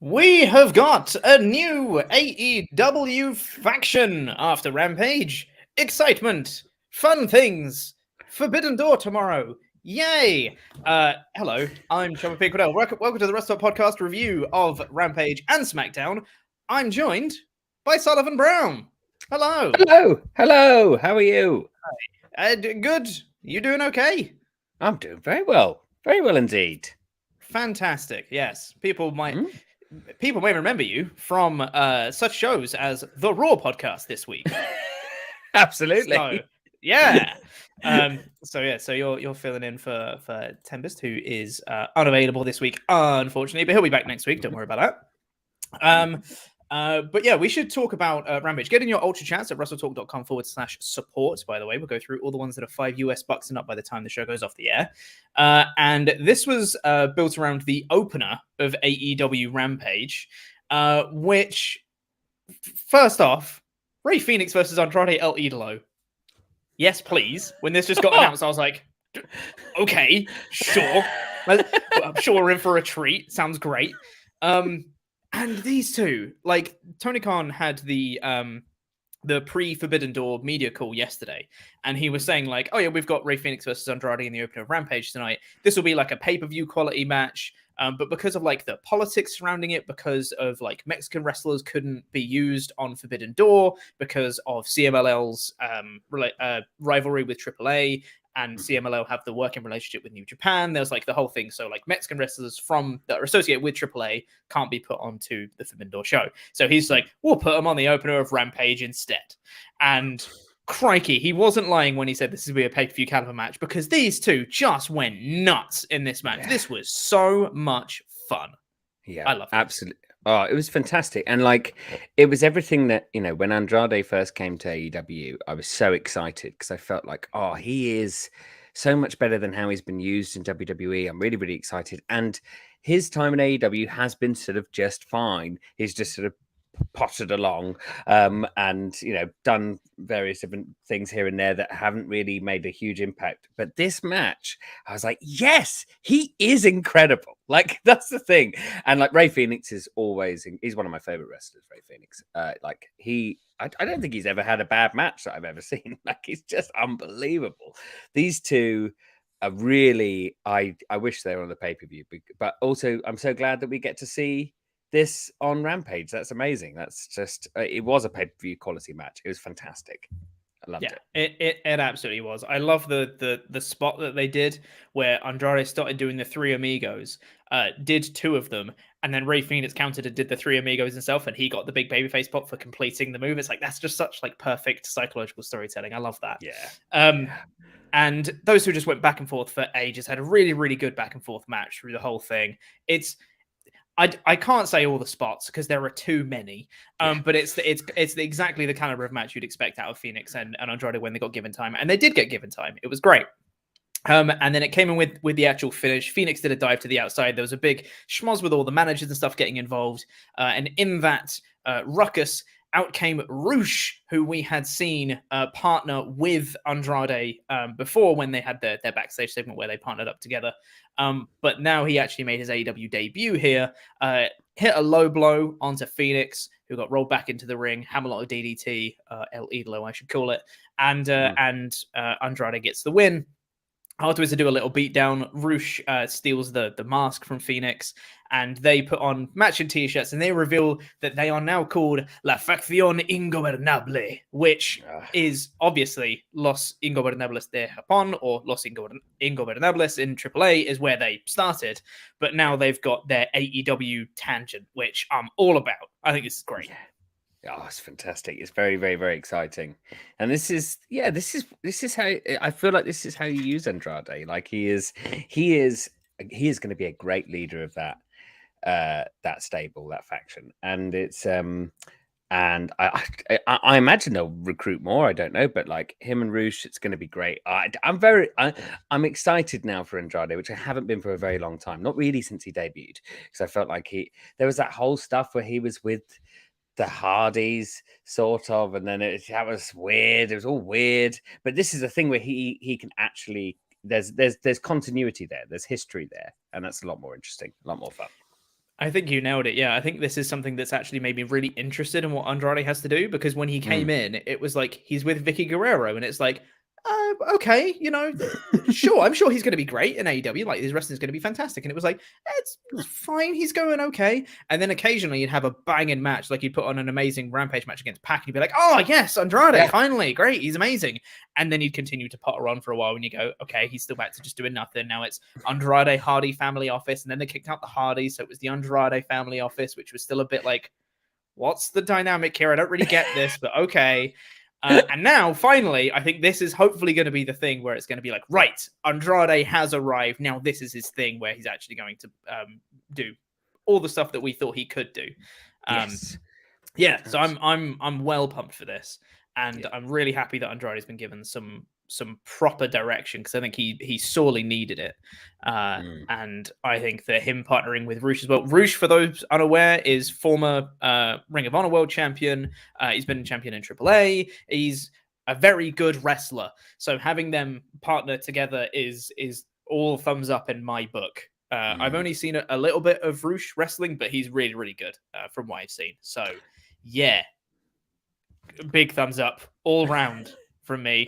We have got a new AEW faction after Rampage. Excitement, fun things, Forbidden Door tomorrow. Yay! Hello, I'm Chummy Pickwadell. Welcome to the WrestleTalk Podcast review of Rampage and SmackDown. I'm joined by Sullivan Brown. Hello. Hello. How are you? Good. You doing okay? I'm doing very well indeed. Fantastic. Yes, people might remember you from such shows as the Raw podcast this week. Absolutely. So, yeah. So you're filling in for Tempest, who is unavailable this week, unfortunately, but he'll be back next week. Don't worry about that. But yeah, we should talk about Rampage. Get in your Ultrachats at WrestleTalk.com/support. By the way, we'll go through all the ones that are $5 and up by the time the show goes off the air. And this was built around the opener of AEW Rampage, which, first off, Rey Fénix versus Andrade El Idolo. Yes, please. When this just got announced, I was like, okay, sure. I'm sure we're in for a treat. Sounds great. And these two, like, Tony Khan had the pre-Forbidden Door media call yesterday, and he was saying, like, oh yeah, we've got Rey Fénix versus Andrade in the opener of Rampage tonight. This will be like a pay-per-view quality match, but because of like the politics surrounding it, because of like Mexican wrestlers couldn't be used on Forbidden Door, because of CMLL's rivalry with AAA, and CMLL have the working relationship with New Japan. There's like the whole thing. So like Mexican wrestlers that are associated with AAA can't be put onto the Forbidden Door show. So he's like, we'll put them on the opener of Rampage instead. And crikey, he wasn't lying when he said this is going to be a pay-per-view caliber match, because these two just went nuts in this match. Yeah. This was so much fun. Yeah, I love it. Absolutely. Oh, it was fantastic. And like, it was everything that, when Andrade first came to AEW, I was so excited because I felt like, oh, he is so much better than how he's been used in WWE. I'm really, really excited. And his time in AEW has been sort of just fine. He's just sort of pottered along and done various different things here and there that haven't really made a huge impact. But this match, I was like, yes, he is incredible. Like, that's the thing. And like, Rey Fénix is he's one of my favorite wrestlers. Rey Fénix, I don't think he's ever had a bad match that I've ever seen. Like, he's just unbelievable. These two are really, I wish they were on the pay-per-view, but also I'm so glad that we get to see this on Rampage. That's amazing. That's just it was a pay-per-view quality match. It was fantastic. I loved it. It absolutely was. I love the spot that they did where Andrade started doing the three amigos, did two of them, and then Rey Fénix countered and did the three amigos himself, and he got the big babyface pop for completing the move. It's like, that's just such like perfect psychological storytelling. I love that. Yeah. And those who just went back and forth for ages had a really, really good back and forth match through the whole thing. I can't say all the spots because there are too many, but it's exactly the caliber of match you'd expect out of Fénix and Andrade when they got given time, and they did get given time. It was great. And then it came in with the actual finish. Fénix did a dive to the outside. There was a big schmoz with all the managers and stuff getting involved, and in that ruckus, out came Roosh, who we had seen partner with Andrade before when they had their backstage segment where they partnered up together. But now he actually made his AEW debut here, hit a low blow onto Fénix, who got rolled back into the ring, Hammerlock DDT, El Idolo, I should call it, and Andrade gets the win. Afterwards, they do a little beatdown. Roosh steals the mask from Fénix, and they put on matching t-shirts, and they reveal that they are now called La Facción Ingobernable, which is obviously Los Ingobernables de Japón, or Los Ingobernables in AAA is where they started, but now they've got their AEW tangent, which I'm all about. I think this is great. Yeah. Oh, it's fantastic. It's very, very, very exciting. And this is how I feel like this is how you use Andrade. Like, he is going to be a great leader of that stable, that faction. And it's and I imagine they'll recruit more. I don't know, but like him and Roosh, it's going to be great. I'm excited now for Andrade, which I haven't been for a very long time. Not really since he debuted, because I felt like there was that whole stuff where he was with the Hardys, sort of, and then that was weird. It was all weird, but this is a thing where he can actually there's continuity there, there's history there, and that's a lot more interesting, a lot more fun. I think you nailed it. Yeah, I think this is something that's actually made me really interested in what Andrade has to do, because when he came in, it was like he's with Vicky Guerrero, and it's like, okay, sure, I'm sure he's going to be great in AEW. Like, his wrestling is going to be fantastic, and it was like, it's fine, he's going okay. And then occasionally you'd have a banging match, like you'd put on an amazing Rampage match against Pac, and you'd be like, oh yes, Andrade, finally, great, he's amazing. And then you'd continue to potter on for a while, and you go, okay, he's still back to just doing nothing. Now it's Andrade Hardy family office, and then they kicked out the Hardys, so it was the Andrade family office, which was still a bit like, what's the dynamic here? I don't really get this, but okay. And now, finally, I think this is hopefully going to be the thing where it's going to be like, right, Andrade has arrived. Now this is his thing where he's actually going to do all the stuff that we thought he could do. Yeah, so I'm well pumped for this, and I'm really happy that Andrade's been given some proper direction, because I think he sorely needed it. And I think that him partnering with Rush as well. Rush, for those unaware, is former Ring of Honor World Champion. He's been champion in AAA. He's a very good wrestler. So having them partner together is all thumbs up in my book. I've only seen a little bit of Rush wrestling, but he's really, really good from what I've seen. So yeah, big thumbs up all round from me.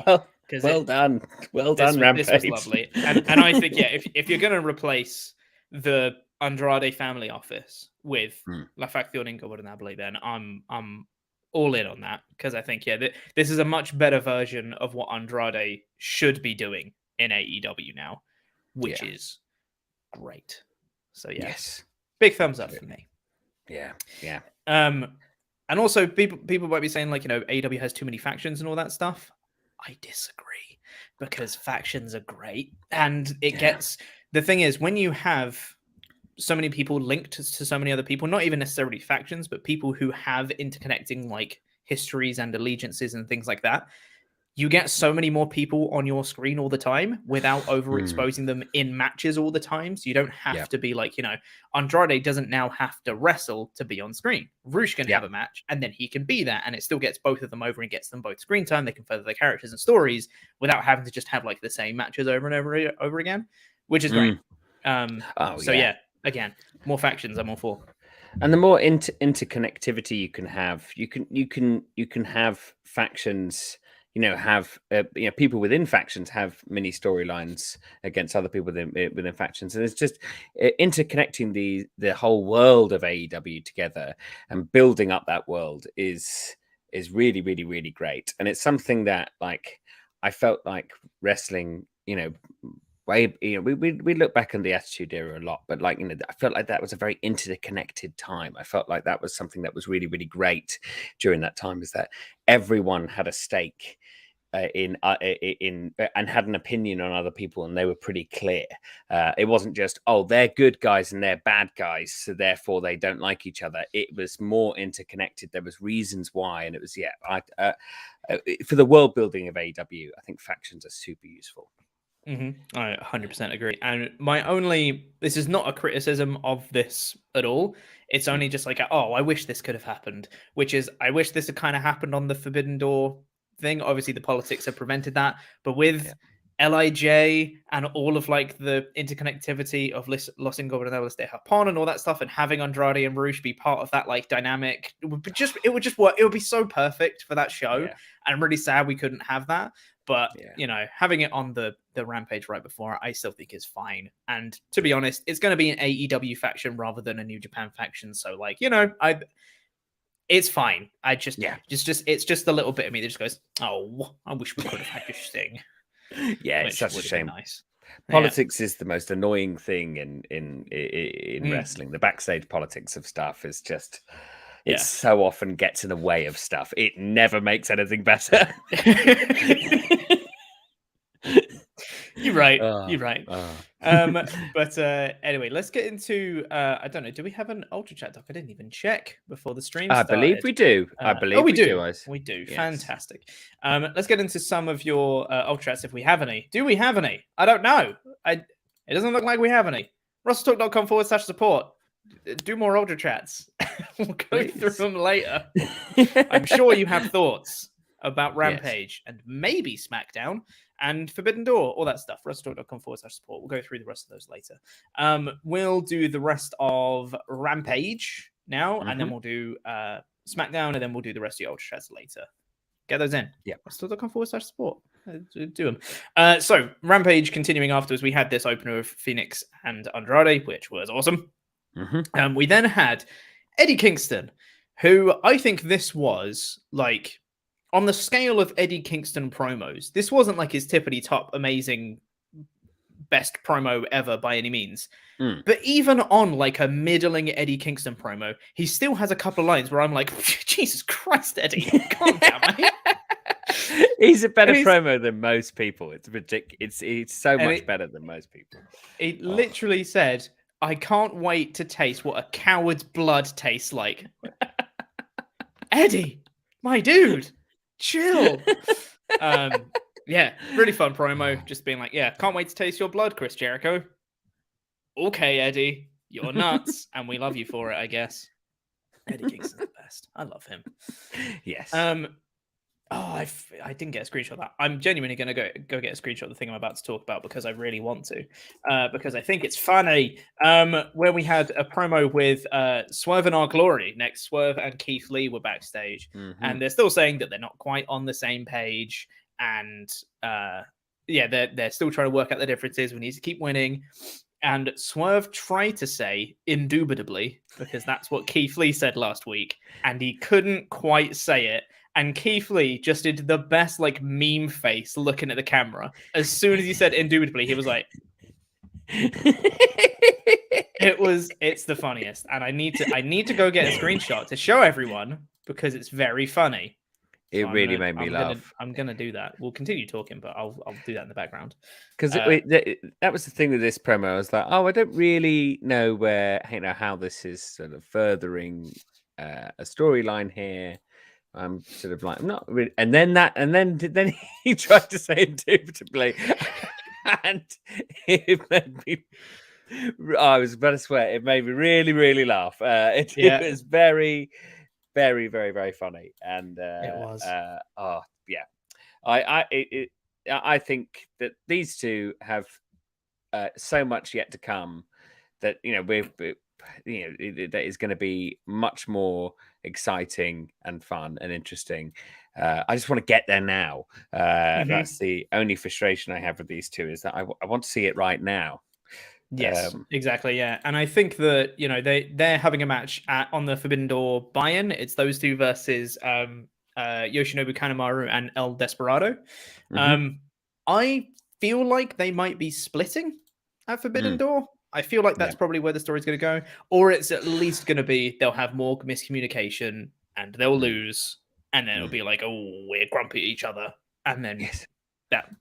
Well done, Rampage. This was lovely, and I think if you're going to replace the Andrade family office with La Facción Ingobernable, then I'm all in on that, because I think this is a much better version of what Andrade should be doing in AEW now, which is great. So yes, big thumbs up for me. Yeah. And also people might be saying, like, AEW has too many factions and all that stuff. I disagree, because factions are great, and it gets, the thing is, when you have so many people linked to so many other people, not even necessarily factions, but people who have interconnecting like histories and allegiances and things like that, you get so many more people on your screen all the time without overexposing them in matches all the time. So you don't have to be like, Andrade doesn't now have to wrestle to be on screen. Rush can have a match, and then he can be that, and it still gets both of them over and gets them both screen time. They can further their characters and stories without having to just have like the same matches over and over again, which is great. Again, more factions I'm all for. And the more interconnectivity you can have, you can have factions. People within factions have mini storylines against other people within factions, and it's just interconnecting the whole world of AEW together and building up that world is really, really, really great. And it's something that, like, I felt like wrestling, we look back on the Attitude Era a lot, but I felt like that was a very interconnected time. I felt like that was something that was really, really great during that time, is that everyone had a stake in and had an opinion on other people, and they were pretty clear. It wasn't just, they're good guys and they're bad guys, so therefore they don't like each other. It was more interconnected. There was reasons why, and it was for the world building of AEW, I think factions are super useful. I 100% agree. And this is not a criticism of this at all. It's only just like, I wish this could have happened, which is, I wish this had kind of happened on the Forbidden Door thing. Obviously the politics have prevented that, but with LIJ and all of like the interconnectivity of Los Ingobernables de Japón and all that stuff, and having Andrade and Rush be part of that like dynamic, it would just work. It would be so perfect for that show. And I'm really sad we couldn't have that. But, having it on the Rampage right before, I still think is fine. And to be honest, it's going to be an AEW faction rather than a New Japan faction. So, it's fine. It's just a little bit of me that just goes, I wish we could have had this thing. Yeah, it's such a shame. Nice. Politics is the most annoying thing in wrestling. The backstage politics of stuff is just... It so often gets in the way of stuff. It never makes anything better. You're right. You're right. But anyway, let's get into. I don't know. Do we have an Ultra Chat doc? I didn't even check before the stream started. I believe we do. We do. We do. Yes. Fantastic. Let's get into some of your Ultra Chats if we have any. Do we have any? I don't know. It doesn't look like we have any. WrestleTalk.com/support. Do more Ultra Chats. We'll go through them later. I'm sure you have thoughts about Rampage and maybe SmackDown and Forbidden Door, all that stuff. WrestleTalk.com/support. We'll go through the rest of those later. We'll do the rest of Rampage now, and then we'll do SmackDown, and then we'll do the rest of the Ultrachats later. Get those in. Yeah. WrestleTalk.com/support. Do them. So Rampage continuing afterwards, we had this opener of Phoenix and Andrade, which was awesome. We then had Eddie Kingston, who I think this was like on the scale of Eddie Kingston promos. This wasn't like his tippity top amazing best promo ever by any means. But even on like a middling Eddie Kingston promo, he still has a couple of lines where I'm like, Jesus Christ, Eddie, calm down, mate. He's a better promo than most people. It's ridiculous. It's so much better than most people. It literally said, I can't wait to taste what a coward's blood tastes like. Eddie, my dude, chill. Yeah, really fun promo. Just being like, yeah, can't wait to taste your blood, Chris Jericho. Okay, Eddie, you're nuts, and we love you for it, I guess. Eddie Kingston's the best. I love him. Yes. I didn't get a screenshot of that. I'm genuinely going to go get a screenshot of the thing I'm about to talk about because I really want to. Because I think it's funny. Where we had a promo with Swerve and Our Glory. Next, Swerve and Keith Lee were backstage. And they're still saying that they're not quite on the same page. And they're still trying to work out the differences. We need to keep winning. And Swerve tried to say indubitably, because that's what Keith Lee said last week. And he couldn't quite say it. And Keith Lee just did the best like meme face looking at the camera. As soon as he said indubitably, he was like, it's the funniest. And I need to go get a screenshot to show everyone because it's very funny. It really made me laugh. I'm gonna do that. We'll continue talking, but I'll do that in the background. Because that was the thing with this promo. I was like, I don't really know how this is sort of furthering a storyline here. I'm sort of like, I'm not really. And then he tried to say indubitably, and it made me. I was about to swear. It made me really, really laugh. It was very, very, very, very funny, and it was. I think that these two have so much yet to come. That that is going to be much more exciting and fun and interesting. I just want to get there now. That's the only frustration I have with these two is that I want to see it right now. Yes, exactly. Yeah. And I think that, they're having a match on the Forbidden Door buy-in. It's those two versus Yoshinobu Kanemaru and El Desperado. I feel like they might be splitting at Forbidden Door. I feel like that's probably where the story's going to go. Or it's at least going to be they'll have more miscommunication and they'll lose. And then it'll be like, oh, we're grumpy at each other. And then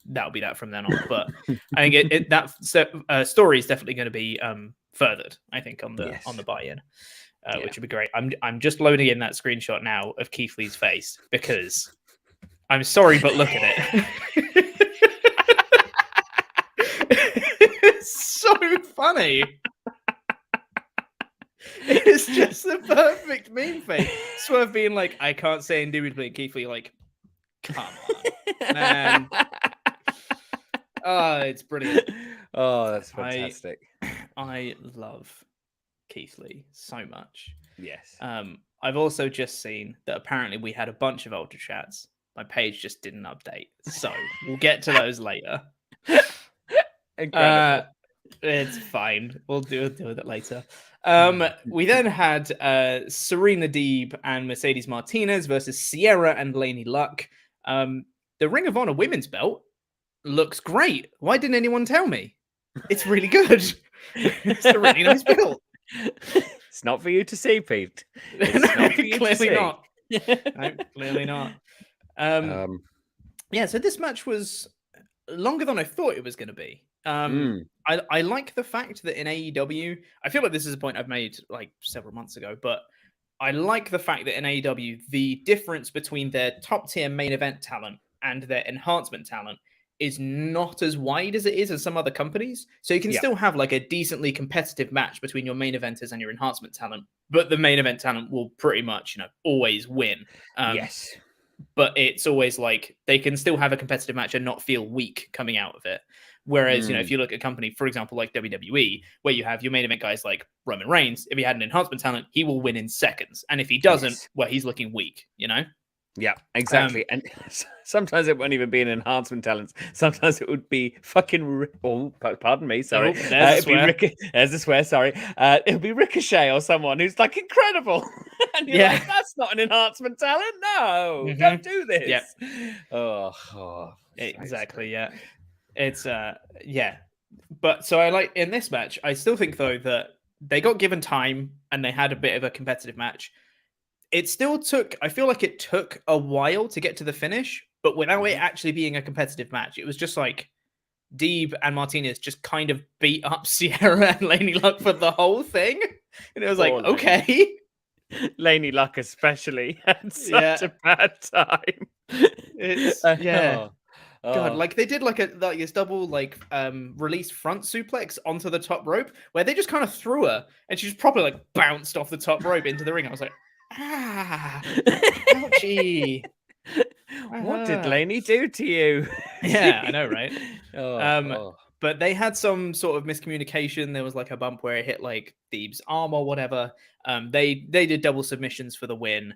that'll be that from then on. But I think that story is definitely going to be furthered, I think, on the buy-in, which would be great. I'm just loading in that screenshot now of Keith Lee's face because I'm sorry, but look at it. It's so funny. It's just the perfect meme face. Swerve being like, I can't say indubitably. Keith Lee like, come on, man. Oh, it's brilliant. Oh, that's fantastic. I love Keith Lee so much. Yes. I've also just seen that apparently we had a bunch of Ultrachats. My page just didn't update. So we'll get to those later. Incredible. It's fine. We'll deal with it later. We then had Serena Deeb and Mercedes Martinez versus Sierra and Laney Luck. The Ring of Honor women's belt looks great. Why didn't anyone tell me? It's really good. It's a really nice belt. It's not for you to see, Pete. Clearly not. No, clearly not. So this match was longer than I thought it was going to be. I like the fact that in AEW, I feel like this is a point I've made like several months ago, but I like the fact that in AEW, the difference between their top tier main event talent and their enhancement talent is not as wide as it is in some other companies. So you can still have like a decently competitive match between your main eventers and your enhancement talent, but the main event talent will pretty much, always win. Yes. but it's always like they can still have a competitive match and not feel weak coming out of it. Whereas, if you look at a company, for example, like WWE, where you have your main event guys like Roman Reigns, if he had an enhancement talent, he will win in seconds. And if he doesn't, well, he's looking weak, Yeah, exactly. And sometimes it won't even be an enhancement talent. Sometimes it would be fucking... pardon me, sorry. There's a swear, sorry. It would be Ricochet or someone who's like incredible. And you're like, that's not an enhancement talent. No, don't do this. Yeah. So Exactly, yeah. It's but so I like in this match, I still think though that they got given time and they had a bit of a competitive match. It still took, I feel like it took a while to get to the finish, but without it actually being a competitive match, it was just like Deeb and Martinez just kind of beat up Sierra and Laney Luck for the whole thing. And it was like, okay. Laney Luck especially had such a bad time. It's God, like they did like this double release front suplex onto the top rope where they just kind of threw her and she just probably like bounced off the top rope into the ring. I was like, ouchie. What did Laney do to you? Yeah, I know, right? But they had some sort of miscommunication. There was like a bump where it hit like Deeb's arm or whatever. They did double submissions for the win.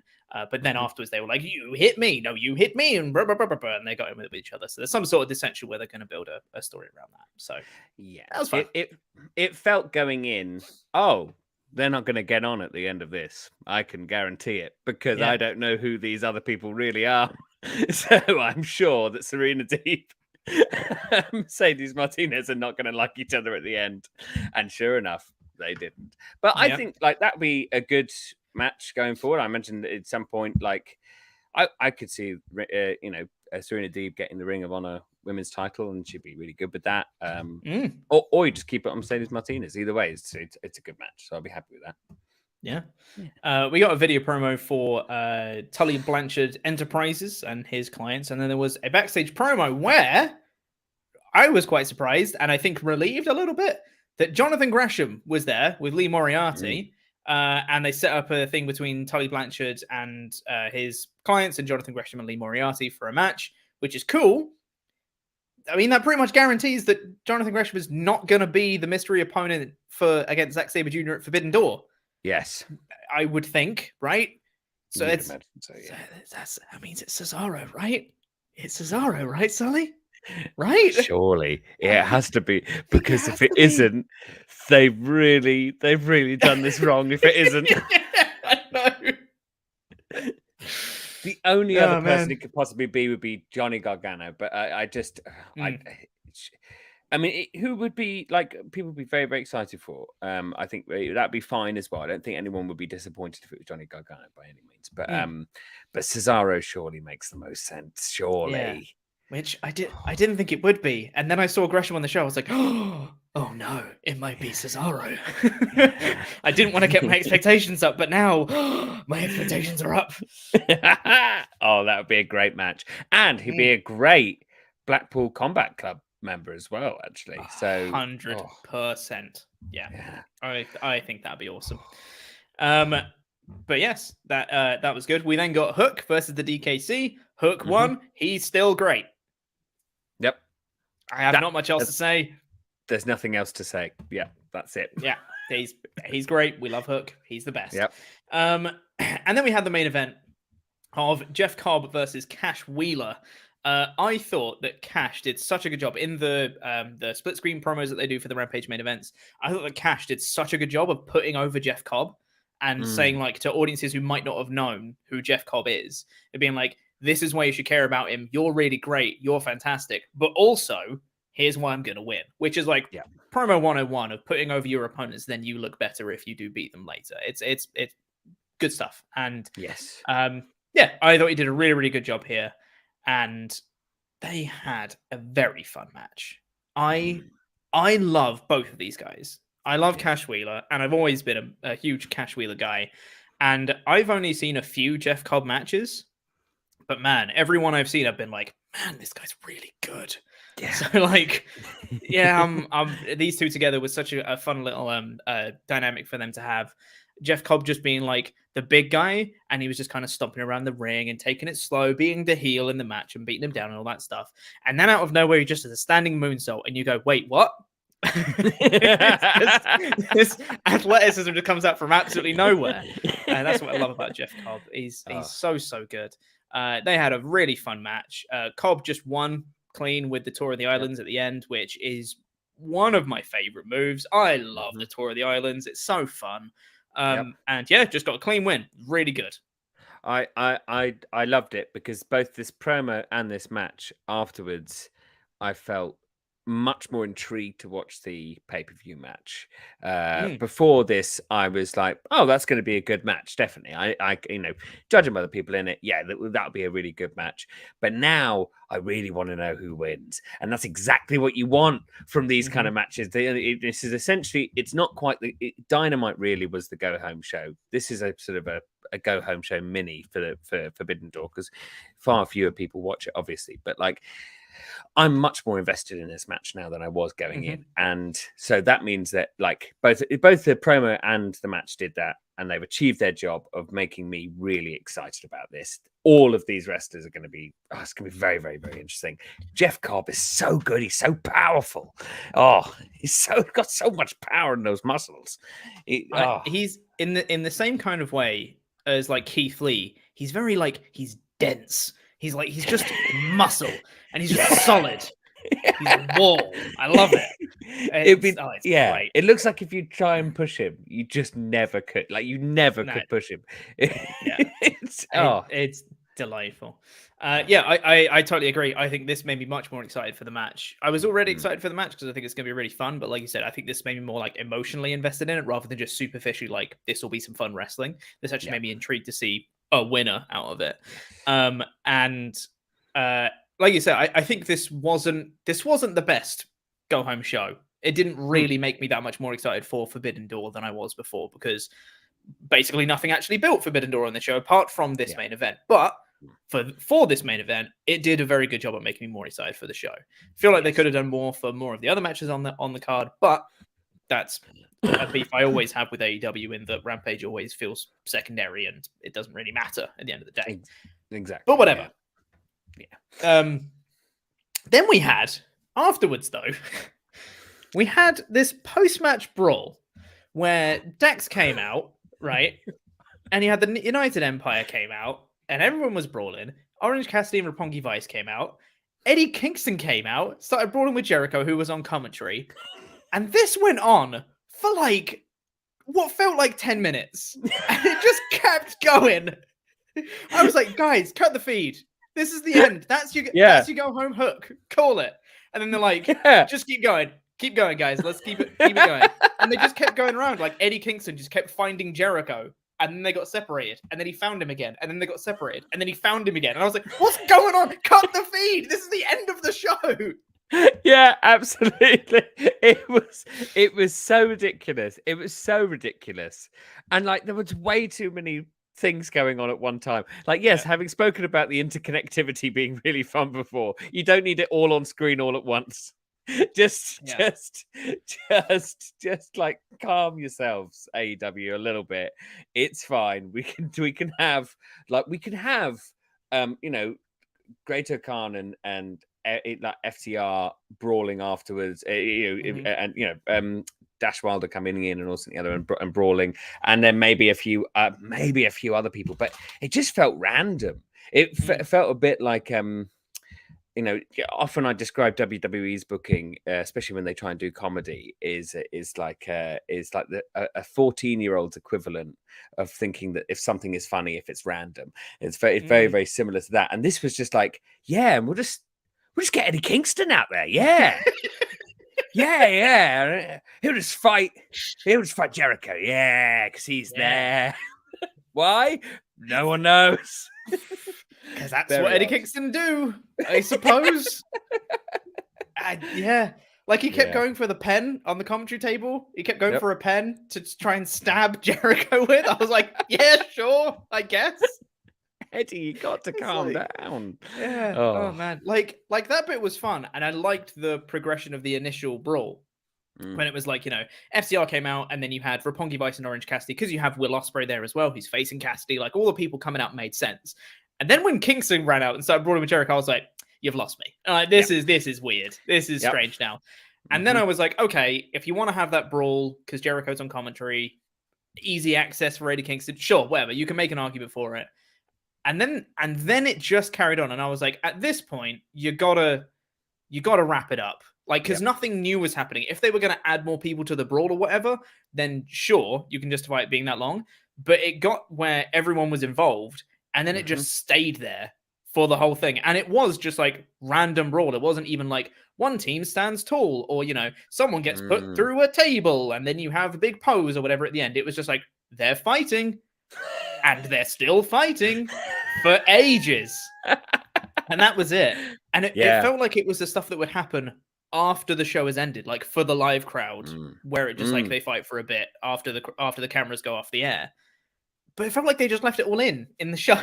But then afterwards they were like, you hit me. No, you hit me. And and they got in with each other. So there's some sort of dissension where they're going to build a story around that. So yeah, that was fun. It felt going in, they're not going to get on at the end of this. I can guarantee it because I don't know who these other people really are. So I'm sure that Serena Deeb, Mercedes Martinez are not going to like each other at the end. And sure enough, they didn't. But I think like that'd be a good match going forward. I mentioned that at some point, like I could see, Serena Deeb getting the Ring of Honor women's title, and she'd be really good with that. Or you just keep it on Mercedes Martinez. Either way, it's a good match, so I'll be happy with that. Yeah. We got a video promo for Tully Blanchard Enterprises and his clients, and then there was a backstage promo where I was quite surprised and I think relieved a little bit that Jonathan Gresham was there with Lee Moriarty. And they set up a thing between Tully Blanchard and his clients and Jonathan Gresham and Lee Moriarty for a match, which is cool. I mean, that pretty much guarantees that Jonathan Gresham is not going to be the mystery opponent against Zack Sabre Jr. at Forbidden Door. Yes. I would think, right? So that means it's Cesaro, right? It's Cesaro, right, Sully? Right? Surely. Yeah, it has to be. Because if it isn't, they've really done this wrong if it isn't. I know. The only other person it could possibly be would be Johnny Gargano, but I mean, who would be like people would be very, very excited for? I think that'd be fine as well. I don't think anyone would be disappointed if it was Johnny Gargano by any means. But Cesaro surely makes the most sense. Surely. Yeah. Which I didn't think it would be. And then I saw Gresham on the show. I was like, oh no, it might be Cesaro. I didn't want to get my expectations up, but now my expectations are up. That would be a great match. And he'd be a great Blackpool Combat Club member as well, actually. So 100%. Yeah. I think that'd be awesome. But yes, that was good. We then got Hook versus the DKC. Hook won. He's still great. Yep. I have not much else to say. There's nothing else to say. Yeah, that's it. Yeah, he's great. We love Hook. He's the best. Yep. And then we had the main event of Jeff Cobb versus Cash Wheeler. I thought that Cash did such a good job in the split screen promos that they do for the Rampage main events. I thought that Cash did such a good job of putting over Jeff Cobb and saying like to audiences who might not have known who Jeff Cobb is, and being like, this is why you should care about him. You're really great. You're fantastic. But also, here's why I'm going to win, which is like promo 101 of putting over your opponents. Then you look better if you do beat them later. It's good stuff. And yes, I thought he did a really, really good job here. And they had a very fun match. I love both of these guys. I love Cash Wheeler, and I've always been a huge Cash Wheeler guy. And I've only seen a few Jeff Cobb matches, but man, everyone I've seen, I've been like, man, this guy's really good. Yeah. So like, these two together was such a fun little dynamic for them to have. Jeff Cobb just being like the big guy, and he was just kind of stomping around the ring and taking it slow, being the heel in the match and beating him down and all that stuff. And then out of nowhere, he just has a standing moonsault, and you go, wait, what? this athleticism just comes out from absolutely nowhere. And that's what I love about Jeff Cobb. He's so good. They had a really fun match. Cobb just won clean with the Tour of the Islands at the end, which is one of my favorite moves. I love the Tour of the Islands. It's so fun. And yeah, just got a clean win. Really good. I loved it because both this promo and this match afterwards, I felt much more intrigued to watch the pay-per-view match. Before this, I was like, oh, that's going to be a good match. Definitely. I judging other people in it, yeah, that'll be a really good match. But now I really want to know who wins. And that's exactly what you want from these kind of matches. This is essentially, it's not quite Dynamite really was the go-home show. This is a sort of a go-home show mini for Forbidden Door, because far fewer people watch it, obviously. But like, I'm much more invested in this match now than I was going in. And so that means that like both the promo and the match did that, and they've achieved their job of making me really excited about this. All of these wrestlers are going to be, it's going to be very, very, very interesting. Jeff Cobb is so good. He's so powerful. Oh, he's got so much power in those muscles. He's in the same kind of way as like Keith Lee. He's very like, he's dense. He's just muscle, and he's just solid. He's a wall. I love it. It's great. It looks like if you try and push him, you just never could. Like you never could push him. It's delightful. I totally agree. I think this made me much more excited for the match. I was already excited for the match because I think it's going to be really fun. But like you said, I think this made me more like emotionally invested in it rather than just superficially like this will be some fun wrestling. This actually made me intrigued to see a winner out of it. Like you said, I think this wasn't the best go home show. It didn't really make me that much more excited for Forbidden Door than I was before, because basically nothing actually built Forbidden Door on the show apart from this main event. But for this main event, it did a very good job at making me more excited for the show. I feel like they could have done more for more of the other matches on the card, but that's a beef I always have with AEW, in that Rampage always feels secondary and it doesn't really matter at the end of the day. Exactly. But whatever. Yeah. Then we had, afterwards though, we had this post-match brawl where Dax came out, right? And you had the United Empire came out, and everyone was brawling. Orange Cassidy and Roppongi Vice came out. Eddie Kingston came out, started brawling with Jericho, who was on commentary. And this went on for like what felt like 10 minutes. And it just kept going. I was like, guys, cut the feed. This is the end. That's your go home hook. Call it. And then they're like, just keep going. Keep going, guys. Let's keep it going. And they just kept going around. Like Eddie Kingston just kept finding Jericho. And then they got separated. And then he found him again. And then they got separated. And then he found him again. And I was like, what's going on? Cut the feed. This is the end of the show. Yeah, absolutely. It was so ridiculous. It was so ridiculous. And like there was way too many things going on at one time. Like, yes, having spoken about the interconnectivity being really fun before, you don't need it all on screen all at once. Just like calm yourselves, AEW, a little bit. It's fine. We can have Great Khan and like FTR brawling afterwards, Dash Wilder coming in and also the other and brawling, and then maybe a few other people, but it just felt random. It felt a bit like often I describe WWE's booking, especially when they try and do comedy, is like a 14-year-old's equivalent of thinking that if something is funny, if it's random. It's very, very similar to that. And this was just like, and we'll just get Eddie Kingston out there, He'll just fight Jericho, because he's there. Why? No one knows. Because that's what Eddie Kingston do, I suppose. Like he kept going for the pen on the commentary table. He kept going for a pen to try and stab Jericho with. I was like, yeah, sure, I guess. Eddie, you got to calm down. Yeah. Oh man, like that bit was fun, and I liked the progression of the initial brawl. when it was like, FCR came out, and then you had Roppongi Vice and Orange Cassidy, because you have Will Ospreay there as well, who's facing Cassidy. Like, all the people coming out made sense. And then when Kingston ran out and started brawling with Jericho, I was like, you've lost me. This is weird. This is strange now. And then I was like, okay, if you want to have that brawl, because Jericho's on commentary, easy access for Eddie Kingston, sure, whatever. You can make an argument for it. And then it just carried on. And I was like, at this point, you gotta wrap it up. Like, because nothing new was happening. If they were going to add more people to the brawl or whatever, then sure, you can justify it being that long. But it got where everyone was involved, and then it just stayed there for the whole thing. And it was just like random brawl. It wasn't even like one team stands tall, or, someone gets put through a table, and then you have a big pose or whatever at the end. It was just like, they're fighting, and they're still fighting for ages. And that was it. And it felt like it was the stuff that would happen after the show has ended, like for the live crowd, where it just like they fight for a bit after the cameras go off the air. But it felt like they just left it all in the show.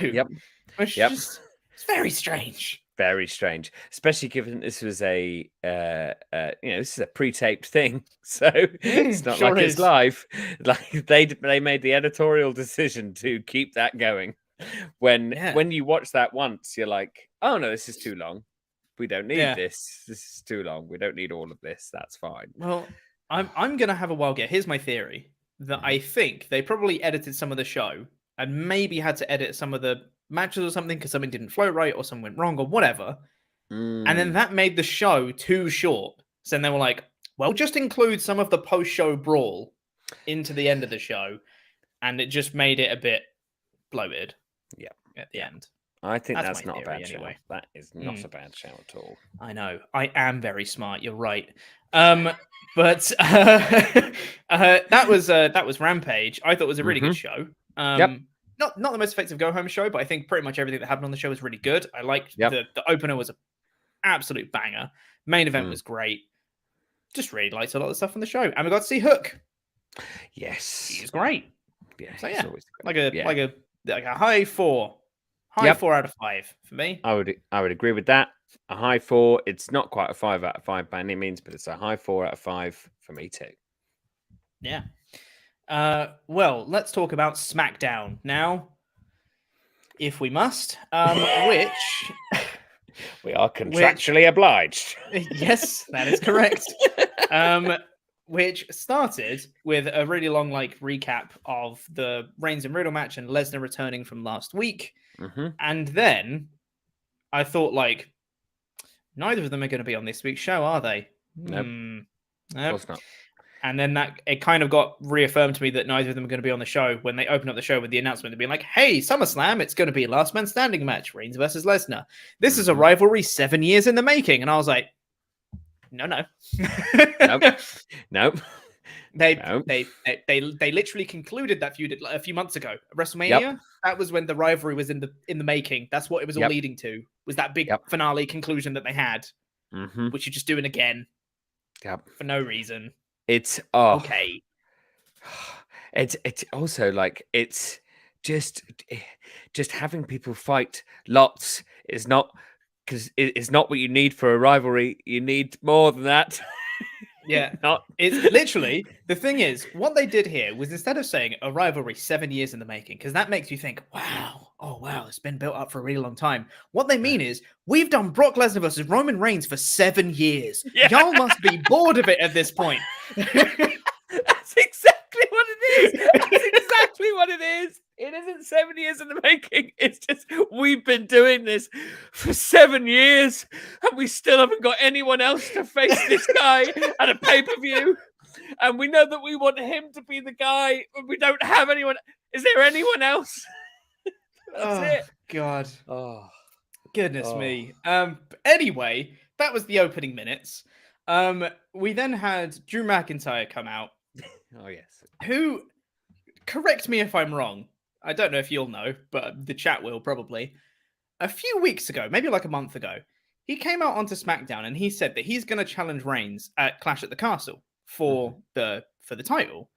Which is it's very strange. Very strange, especially given this was this is a pre-taped thing, so it's not like it's live. Like they made the editorial decision to keep that going. When you watch that once, you're like, oh no, this is too long. We don't need this. This is too long. We don't need all of this. That's fine. Well, I'm gonna have a wild guess. Here's my theory: that I think they probably edited some of the show and maybe had to edit some of the matches or something because something didn't flow right or something went wrong or whatever. And then that made the show too short. So then they were like, well, just include some of the post-show brawl into the end of the show. And it just made it a bit bloated. Yeah. At the end. I think that's not a bad shout. That is not a bad shout at all. I know. I am very smart. You're right. But that was Rampage. I thought it was a really good show. Not the most effective go-home show, but I think pretty much everything that happened on the show was really good. I liked the opener was an absolute banger. Main event was great. Just really liked a lot of the stuff on the show. And we got to see Hook. Yes. He's great. Yeah. So yeah, like a high 4. 4 out of 5 for me. I would agree with that. A high 4. It's not quite a 5 out of 5 by any means, but it's a high 4 out of 5 for me too. Yeah. Well, let's talk about SmackDown now, if we must. Which we are contractually obliged. Yes, that is correct. Which started with a really long recap of the Reigns and Riddle match and Lesnar returning from last week. And then I thought, neither of them are going to be on this week's show, are they? Nope. Of course not. And then it kind of got reaffirmed to me that neither of them are going to be on the show when they opened up the show with the announcement of being like, hey, SummerSlam, it's going to be a last man standing match, Reigns versus Lesnar. This is a rivalry 7 years in the making. And I was like, no. Nope. They literally concluded that feud a few months ago at WrestleMania. That was when the rivalry was in the making. That's what it was all leading to, was that big finale conclusion that they had, which you're just doing again for no reason. It's okay. It's also it's just having people fight lots is not, because it's not what you need for a rivalry. You need more than that. Yeah, it's literally, the thing is, what they did here was, instead of saying a rivalry 7 years in the making, because that makes you think, wow, it's been built up for a really long time. What they mean is, we've done Brock Lesnar versus Roman Reigns for 7 years. Yeah. Y'all must be bored of it at this point. That's exactly what it is. That's exactly what it is. It isn't 7 years in the making. It's just, we've been doing this for 7 years and we still haven't got anyone else to face this guy at a pay-per-view. And we know that we want him to be the guy, but we don't have anyone. Is there anyone else? That's it. God. Oh, goodness me. Anyway, that was the opening minutes. We then had Drew McIntyre come out. Oh, yes. Who, correct me if I'm wrong, I don't know if you'll know, but the chat will probably. A few weeks ago, maybe like a month ago, he came out onto SmackDown and he said that he's going to challenge Reigns at Clash at the Castle for the title,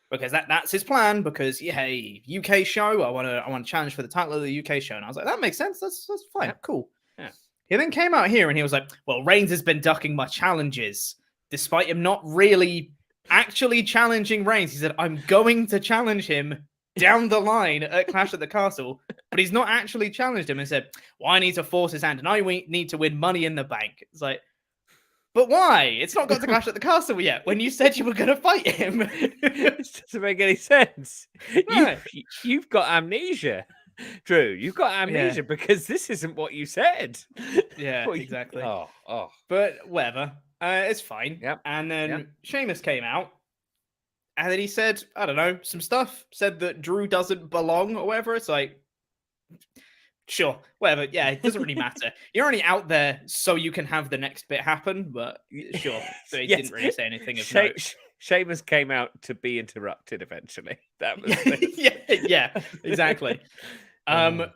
because that's his plan. Because hey, UK show, I want to challenge for the title of the UK show, and I was like, that makes sense. That's fine, cool. Yeah. He then came out here and he was like, well, Reigns has been ducking my challenges despite him not really actually challenging Reigns, he said, I'm going to challenge him down the line at Clash at the Castle, but he's not actually challenged him and said, well, I need to force his hand and I need to win Money in the Bank. It's like, but why? It's not got to Clash at the Castle yet when you said you were going to fight him. It doesn't make any sense. Right. You've got amnesia, Drew. You've got amnesia because this isn't what you said. Yeah, exactly. Oh. But whatever. It's fine. Yep. And then Sheamus came out and then he said, I don't know, some stuff. Said that Drew doesn't belong or whatever. It's like, sure, whatever. Yeah, it doesn't really matter. You're only out there so you can have the next bit happen, but sure. So he didn't really say anything of note. Sheamus came out to be interrupted eventually. That was yeah, exactly. So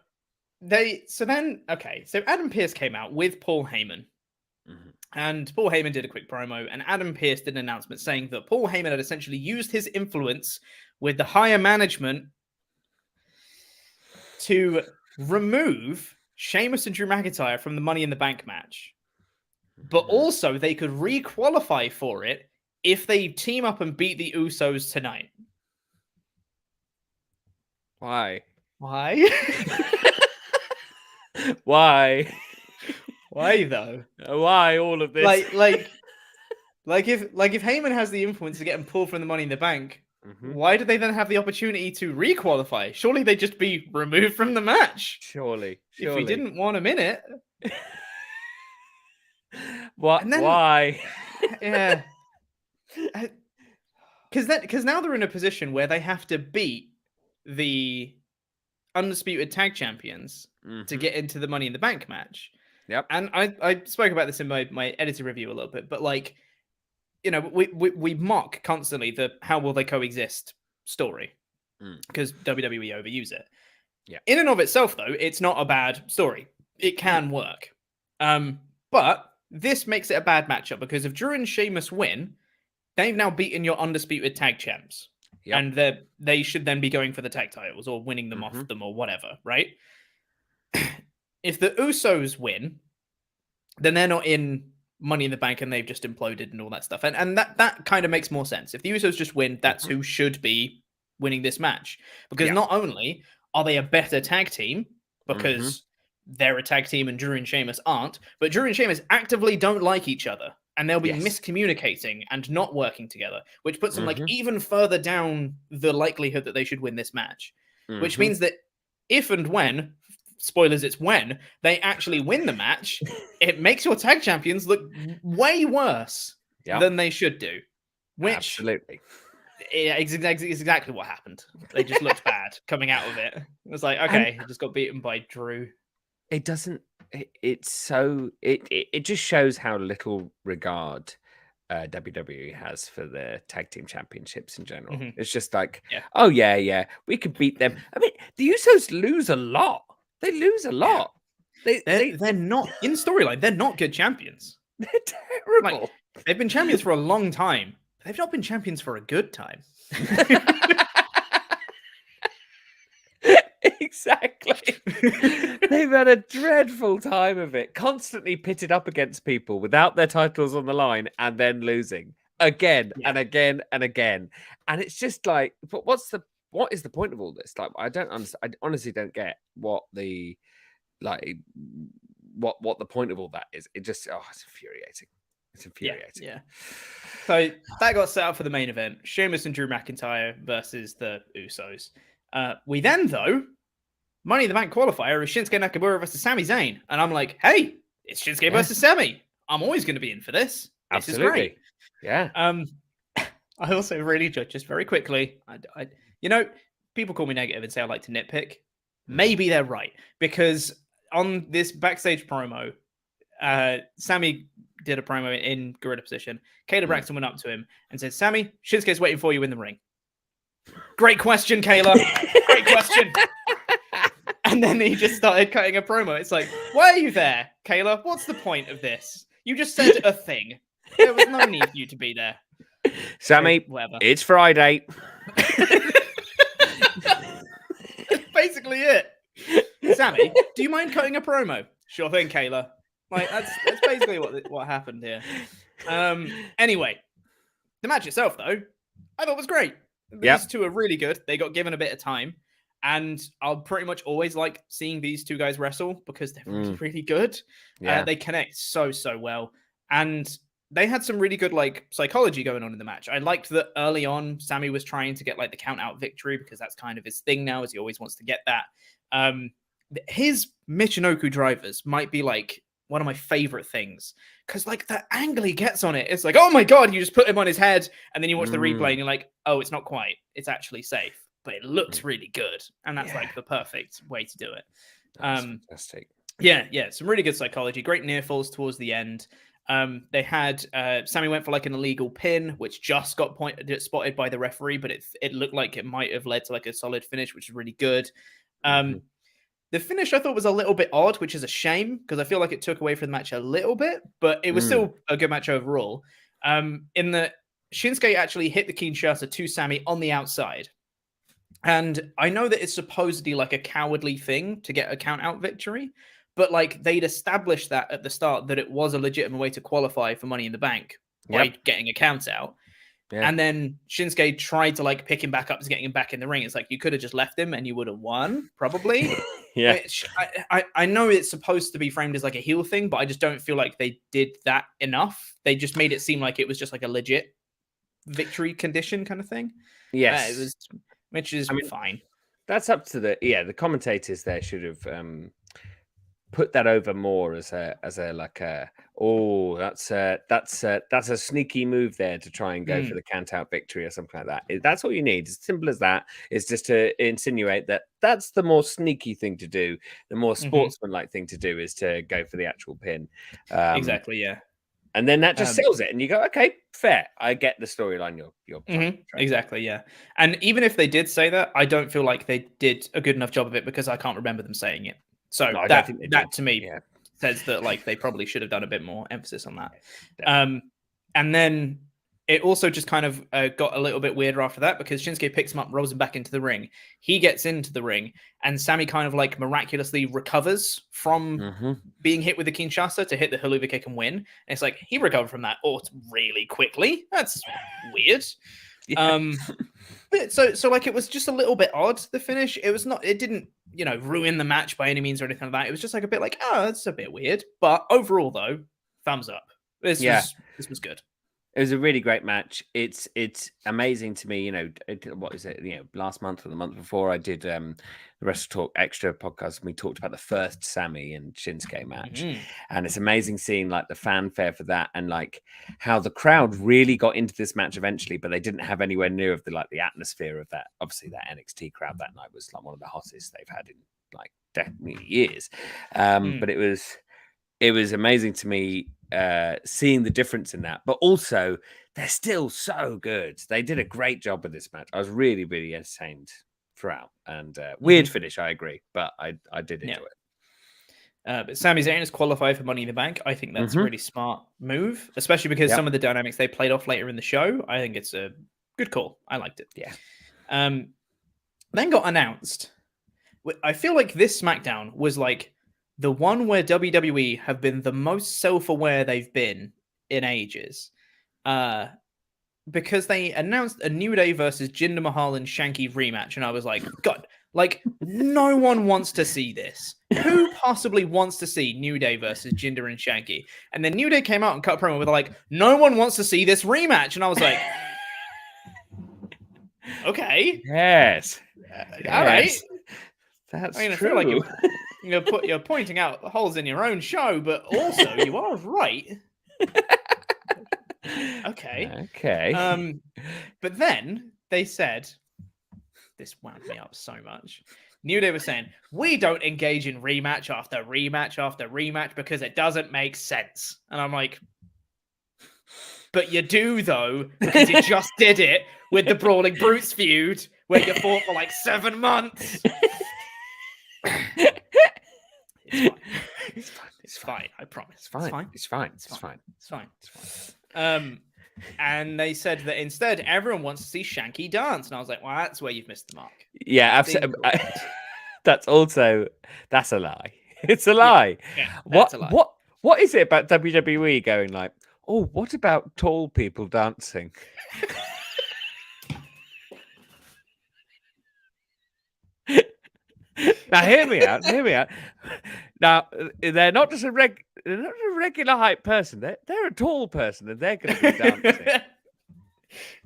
Adam Pearce came out with Paul Heyman. Mm-hmm. And Paul Heyman did a quick promo, and Adam Pearce did an announcement saying that Paul Heyman had essentially used his influence with the higher management to remove Sheamus and Drew McIntyre from the Money in the Bank match. But also they could re-qualify for it if they team up and beat the Usos tonight. Why? Why? Why? Why though? Why all of this? Like if Heyman has the influence to get him pulled from the Money in the Bank, why do they then have the opportunity to re-qualify? Surely they'd just be removed from the match. Surely. If we didn't want him in it. What? Why? Yeah. Because now they're in a position where they have to beat the undisputed tag champions to get into the Money in the Bank match. Yep. And I spoke about this in my edited review a little bit, but like, you know, we mock constantly the how will they coexist story because WWE overuse it. Yeah. In and of itself, though, it's not a bad story. It can work. But this makes it a bad matchup because if Drew and Sheamus win, they've now beaten your undisputed tag champs. Yep. And they should then be going for the tag titles or winning them off them or whatever, right? If the Usos win, then they're not in Money in the Bank and they've just imploded and all that stuff. And that kind of makes more sense. If the Usos just win, that's who should be winning this match. Because not only are they a better tag team, because they're a tag team and Drew and Sheamus aren't, but Drew and Sheamus actively don't like each other. And they'll be miscommunicating and not working together, which puts them like even further down the likelihood that they should win this match. Which means that if and when, spoilers, it's when they actually win the match, it makes your tag champions look way worse than they should do. Which absolutely, is exactly what happened. They just looked bad coming out of it. It was like, okay, I just got beaten by Drew. It doesn't. It's so. It just shows how little regard WWE has for the tag team championships in general. It's just like, oh yeah, we could beat them. I mean, the Usos lose a lot. They lose a lot. They're not in storyline. They're not good champions. They're terrible. Like, they've been champions for a long time. They've not been champions for a good time. Exactly. They've had a dreadful time of it, constantly pitted up against people without their titles on the line and then losing again and again and again. And it's just like, but what is the point of all this? Like, I don't understand. I honestly don't get what the point of all that is. It just, it's infuriating. It's infuriating. Yeah. So that got set up for the main event: Sheamus and Drew McIntyre versus the Usos. We then, though, Money in the Bank qualifier is Shinsuke Nakamura versus Sami Zayn, and I'm like, hey, it's Shinsuke versus Sami. I'm always going to be in for this. Absolutely. This is great. Yeah. I also really enjoyed, just very quickly, I people call me negative and say I like to nitpick. Maybe they're right, because on this backstage promo, Sami did a promo in gorilla position. Kayla Braxton went up to him and said, Sami, Shinsuke's waiting for you in the ring. Great question, Kayla. Great question. And then he just started cutting a promo. It's like, why are you there, Kayla? What's the point of this? You just said a thing. There was no need for you to be there. Sami, it's Friday. That's basically it. Sami, do you mind cutting a promo? Sure thing, Kayla. Like, that's basically what happened here. Anyway, the match itself, though, I thought was great. These two are really good. They got given a bit of time. And I'll pretty much always like seeing these two guys wrestle because they're really, really good. Yeah. They connect so well. And they had some really good like psychology going on in the match. I liked that early on, Sami was trying to get like the count out victory because that's kind of his thing now, as he always wants to get that. His Michinoku drivers might be like one of my favorite things because like the angle he gets on it, it's like, oh my God, you just put him on his head. And then you watch the replay and you're like, oh, it's not quite. It's actually safe. But it looks really good, and that's like the perfect way to do it. Fantastic. Yeah, some really good psychology. Great near falls towards the end. They had Sami went for like an illegal pin, which just got spotted by the referee, but it looked like it might have led to like a solid finish, which is really good. The finish I thought was a little bit odd, which is a shame because I feel like it took away from the match a little bit, but it was still a good match overall. In the Shinsuke actually hit the Kinshasa to Sami on the outside. And I know that it's supposedly like a cowardly thing to get a count out victory, but like they'd established that at the start that it was a legitimate way to qualify for Money in the Bank by getting a count out. Yeah. And then Shinsuke tried to like pick him back up to getting him back in the ring. It's like you could have just left him and you would have won, probably. Which I know it's supposed to be framed as like a heel thing, but I just don't feel like they did that enough. They just made it seem like it was just like a legit victory condition kind of thing. Yes. It was. Which is fine. That's up to the commentators there should have put that over more as a like that's a sneaky move there to try and go for the count out victory or something like that. That's all you need. As simple as that. It's just to insinuate that that's the more sneaky thing to do. The more sportsmanlike thing to do is to go for the actual pin. Exactly. Yeah. And then that just sells it, and you go, okay, fair. I get the storyline. You're exactly, yeah. And even if they did say that, I don't feel like they did a good enough job of it because I can't remember them saying it. So that to me says that like they probably should have done a bit more emphasis on that. And then it also just kind of got a little bit weirder after that because Shinsuke picks him up, rolls him back into the ring. He gets into the ring, and Sami kind of like miraculously recovers from being hit with the Kinshasa to hit the Haluva kick and win. And it's like he recovered from that really quickly. That's weird. But so like it was just a little bit odd, the finish. It didn't ruin the match by any means or anything like that. It was just like a bit like, oh, that's a bit weird. But overall though, thumbs up. This was good. It was a really great match. It's amazing to me. What is it? Last month or the month before, I did the WrestleTalk Extra podcast, and we talked about the first Sami and Shinsuke match. And it's amazing seeing like the fanfare for that, and like how the crowd really got into this match eventually, but they didn't have anywhere near of the atmosphere of that. Obviously, that NXT crowd that night was like one of the hottest they've had in like definitely years. But it was amazing to me seeing the difference in that, but also they're still so good. They did a great job with this match. I was really, really entertained throughout, and weird finish. I agree, but I did enjoy it. But Sami Zayn is qualified for Money in the Bank. I think that's a really smart move, especially because some of the dynamics they played off later in the show. I think it's a good call. I liked it. Yeah. Then got announced. I feel like this SmackDown was like the one where WWE have been the most self-aware they've been in ages. Because they announced a New Day versus Jinder Mahal and Shanky rematch. And I was like, God, like no one wants to see this. Who possibly wants to see New Day versus Jinder and Shanky? And then New Day came out and cut a promo with like, no one wants to see this rematch. And I was like, okay. Yes. All right. That's true. I feel like you're pointing out holes in your own show, but also you are right. Okay. But then they said, this wound me up so much. New Day was saying, we don't engage in rematch after rematch after rematch because it doesn't make sense. And I'm like, but you do though, because you just did it with the Brawling Brutes feud where you fought for like 7 months. It's fine. I promise. It's fine. And they said that instead everyone wants to see Shanky dance, and I was like, well, that's where you've missed the mark. Yeah, absolutely. That's a lie. It's a lie. Yeah, What is it about WWE going like, oh, what about tall people dancing? Now, hear me out. Hear me out. Now, they're not just they're not a regular height person. They're a tall person, and they're going to be dancing.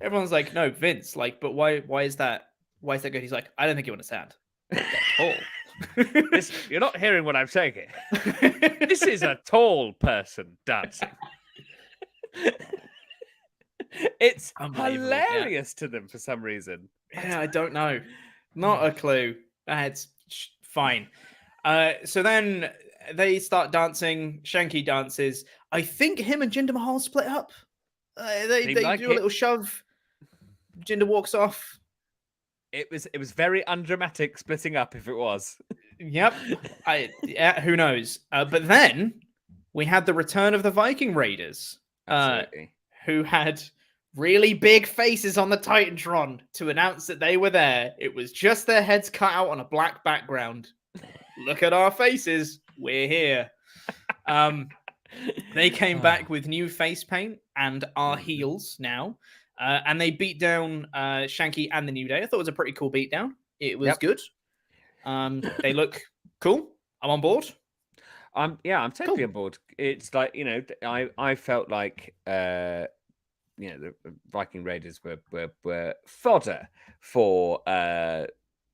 Everyone's like, no, Vince. Like, but why is that? Why is that good? He's like, I don't think you understand. They're tall. You're not hearing what I'm saying here. This is a tall person dancing. It's hilarious to them for some reason. Yeah, I don't know. Not a clue. It's fine. So then they start dancing. Shanky dances. I think him and Jinder Mahal split up. They do a little shove. Jinder walks off. It was very undramatic splitting up if it was. Yep. Who knows? But then we had the return of the Viking Raiders, who had really big faces on the Titantron to announce that they were there. It was just their heads cut out on a black background. Look at our faces. We're here. They came back with new face paint and are heels now. And they beat down Shanky and the New Day. I thought it was a pretty cool beatdown. It was good. They look cool. I'm on board. I'm totally on board. It's like, I felt like the Viking Raiders were fodder for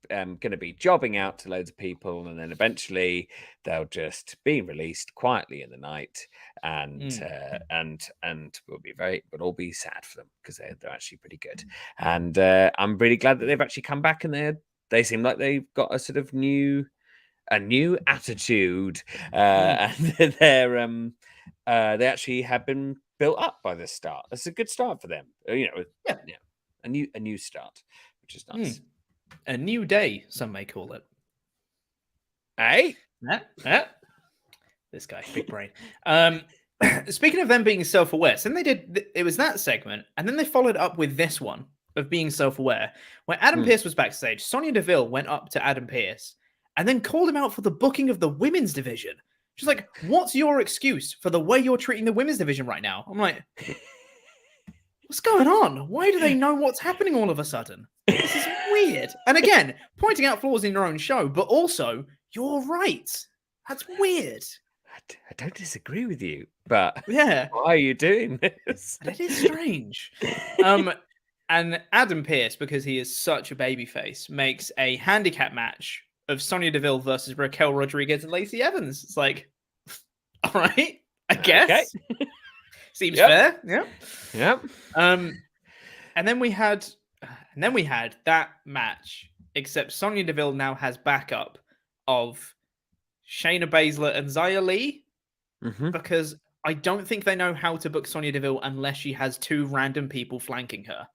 going to be jobbing out to loads of people, and then eventually they'll just be released quietly in the night, and we'll all be sad for them because they're actually pretty good. And I'm really glad that they've actually come back, and they seem like they've got a sort of new attitude, and they actually have been built up by this start. That's a good start for them. A new start, which is nice. A new day, some may call it. Hey, this guy, big brain. Speaking of them being self-aware, so then it was that segment, and then they followed up with this one of being self-aware, where Adam Pearce was backstage. Sonya Deville went up to Adam Pearce and then called him out for the booking of the women's division. She's like, what's your excuse for the way you're treating the women's division right now? I'm like, what's going on? Why do they know what's happening all of a sudden? This is weird. And again, pointing out flaws in your own show, but also, you're right. That's weird. I don't disagree with you, but yeah, why are you doing this? It is strange. And Adam Pearce, because he is such a babyface, makes a handicap match of Sonya Deville versus Raquel Rodriguez and Lacey Evans. It's like, all right, I guess. Okay. Seems fair. Yeah. Yep. And then we had that match, except Sonya Deville now has backup of Shayna Baszler and Xia Li, because I don't think they know how to book Sonya Deville unless she has two random people flanking her.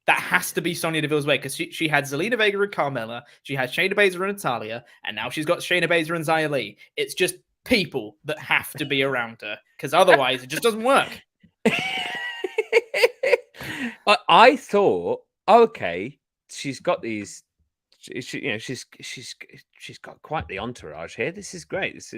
That has to be Sonya Deville's way, because she had Zelina Vega and Carmella, she had Shayna Baszler and Natalya, and now she's got Shayna Baszler and Xia Li. It's just people that have to be around her, because otherwise it just doesn't work. I thought, okay, she's got these. She's got quite the entourage here. This is great. This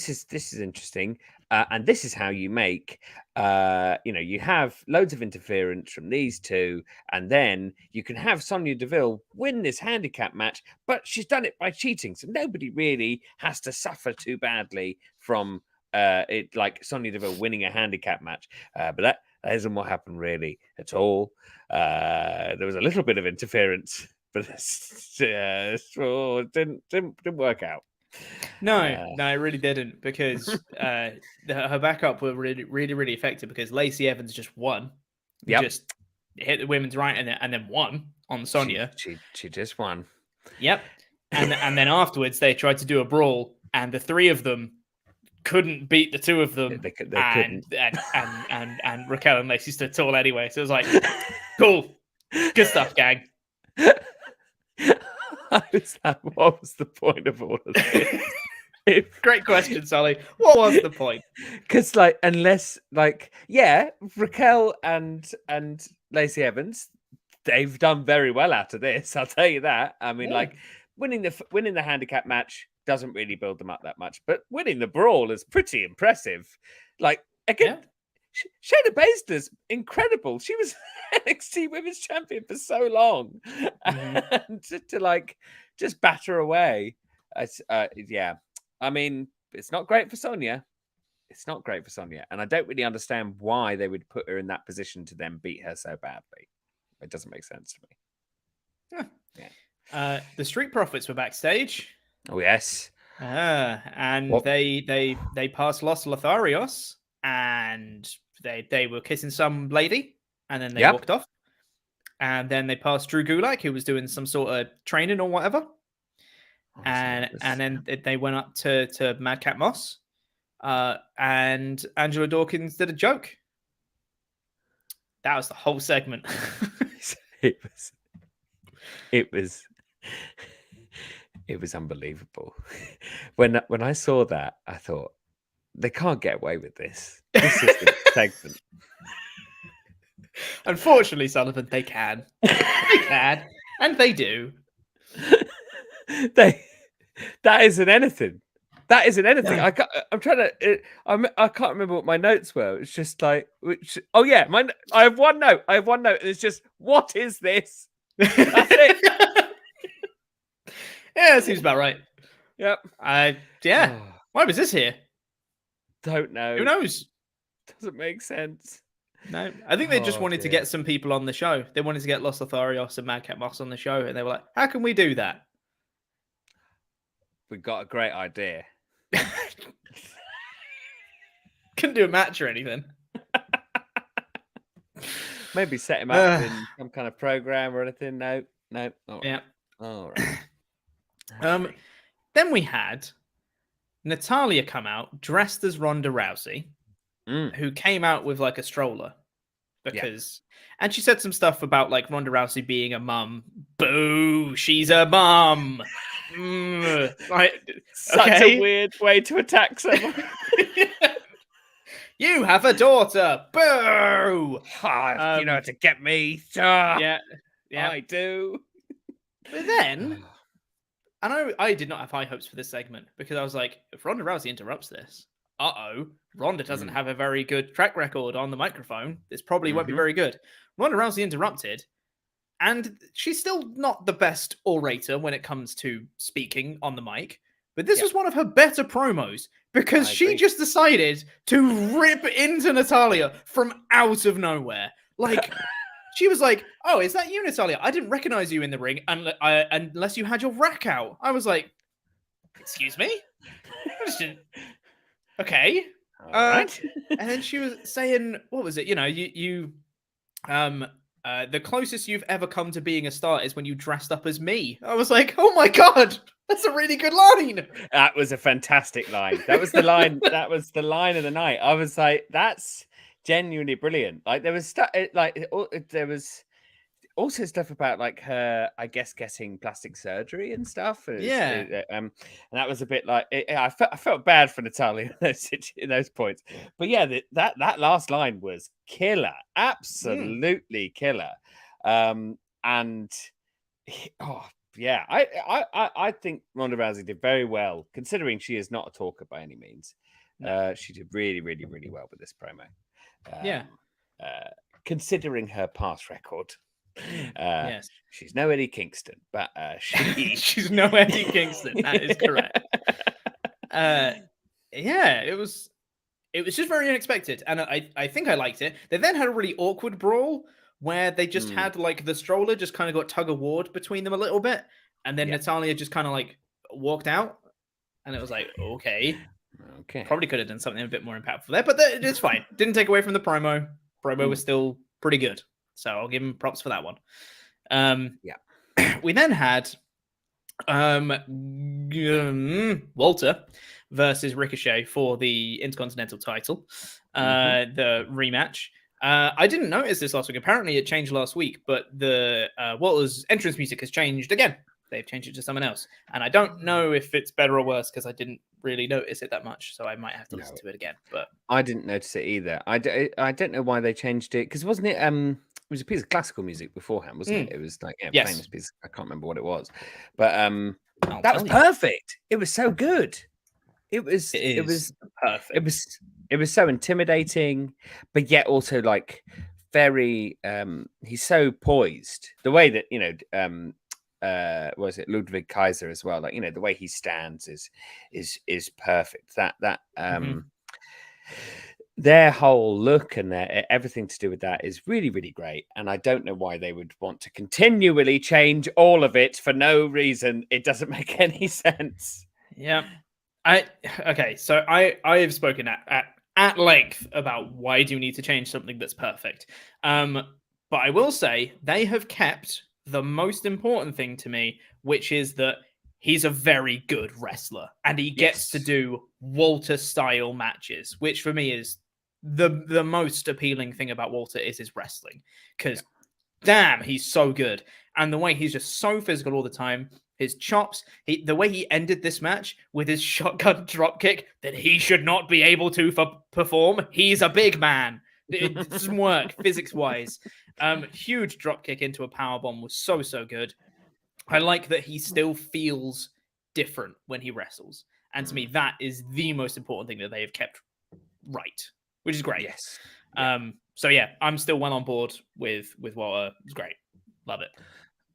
is interesting, and this is how you make. You have loads of interference from these two, and then you can have Sonya Deville win this handicap match, but she's done it by cheating, so nobody really has to suffer too badly from it, like Sonya Deville winning a handicap match. But that isn't what happened really at all. There was a little bit of interference, but it didn't work out. No, it really didn't, because her backup were really effective, because Lacey Evans just won. Just hit the women's right and then won on Sonya. She just won. Yep. And then afterwards they tried to do a brawl, and the three of them couldn't beat the two of them. They couldn't. And Raquel and Lacey stood tall anyway. So it was like, cool. Good stuff, gang. What was the point of all of this? Great question, Sully. What was the point? Because unless Raquel and Lacey Evans, they've done very well out of this. I'll tell you that. I mean, winning the handicap match doesn't really build them up that much, but winning the brawl is pretty impressive. again, Shayna Baszler's incredible. She was NXT Women's Champion for so long, and to like just batter away. Yeah, I mean, it's not great for Sonya. It's not great for Sonya, and I don't really understand why they would put her in that position to then beat her so badly. It doesn't make sense to me. Yeah. The Street Profits were backstage. Oh yes. And they passed Los Lotharios, and they were kissing some lady, and then they walked off. And then they passed Drew Gulak, who was doing some sort of training or whatever. And then they went up to Madcap Moss. And Angela Dawkins did a joke. That was the whole segment. It was unbelievable. When I saw that, I thought, they can't get away with this. This is the segment. Unfortunately, Sullivan, they can. They can. And they do. That isn't anything. That isn't anything. I can't remember what my notes were. It's just like, I have one note. And it's just, what is this? That's it. Yeah, it seems about right. Yep. Why was this here? Don't know. Who knows? Doesn't make sense. No, I think they just wanted to get some people on the show. They wanted to get Los Lotharios and Madcap Moss on the show, and they were like, how can we do that? We got a great idea. Couldn't do a match or anything. Maybe set him up in some kind of program or anything. No. All right. Yeah. All right. Then we had Natalya come out dressed as Ronda Rousey, who came out with like a stroller and she said some stuff about like Ronda Rousey being a mum. Boo, she's a mum. Such a weird way to attack someone. You have a daughter. Boo. You know how to get me. Yeah, I do. But then, I did not have high hopes for this segment because I was like, if Ronda Rousey interrupts this, Ronda doesn't have a very good track record on the microphone. This probably won't be very good. Ronda Rousey interrupted, and she's still not the best orator when it comes to speaking on the mic. But this was one of her better promos because she just decided to rip into Natalya from out of nowhere. Like, she was like, oh, is that you, Natalya? I didn't recognize you in the ring unless you had your rack out. I was like, excuse me? Okay. Right. And then she was saying, what was it? You know, the closest you've ever come to being a star is when you dressed up as me. I was like, oh my God, that's a really good line. That was a fantastic line. That was the line. That was the line of the night. I was like, that's genuinely brilliant. Like there was stuff, there was also stuff about like her, I guess, getting plastic surgery and stuff. And that was a bit like I felt bad for Natalya in those points. But yeah, that last line was killer, absolutely killer. I think Ronda Rousey did very well, considering she is not a talker by any means. She did really, really, really well with this promo. Considering her past record. Yes, she's no Eddie Kingston, but she's no Eddie Kingston. That is correct. It was just very unexpected, and I think I liked it. They then had a really awkward brawl where they just had like the stroller just kind of got tug of war between them a little bit, and then Natalya just kind of like walked out, and it was like, okay, probably could have done something a bit more impactful there, but it's fine. Didn't take away from the promo. Promo was still pretty good. So I'll give him props for that one. We then had Walter versus Ricochet for the Intercontinental title, the rematch. I didn't notice this last week. Apparently it changed last week, but the Walter's entrance music has changed again. They've changed it to someone else. And I don't know if it's better or worse because I didn't really notice it that much. So I might have to listen to it again. But I didn't notice it either. I don't know why they changed it, because wasn't it it was a piece of classical music beforehand, wasn't it? It was like famous piece. I can't remember what it was, but that was perfect. It was so good. It was perfect. It was so intimidating, but yet also like very. He's so poised. The way that what is it, Ludwig Kaiser as well? Like the way he stands is perfect. That their whole look and everything to do with that is really, really great. And I don't know why they would want to continually change all of it for no reason. It doesn't make any sense. Yeah. So I have spoken at length about why do you need to change something that's perfect. But I will say they have kept the most important thing to me, which is that he's a very good wrestler and he gets to do Walter style matches, which for me is the most appealing thing about Walter is his wrestling, because damn, he's so good. And the way he's just so physical all the time, his chops, the way he ended this match with his shotgun dropkick that he should not be able to perform. He's a big man. It doesn't work physics-wise. Huge dropkick into a powerbomb was so good. I like that he still feels different when he wrestles. And to me, that is the most important thing that they have kept right, which is great. Yes. So yeah, I'm still well on board with Walter. It's great. Love it.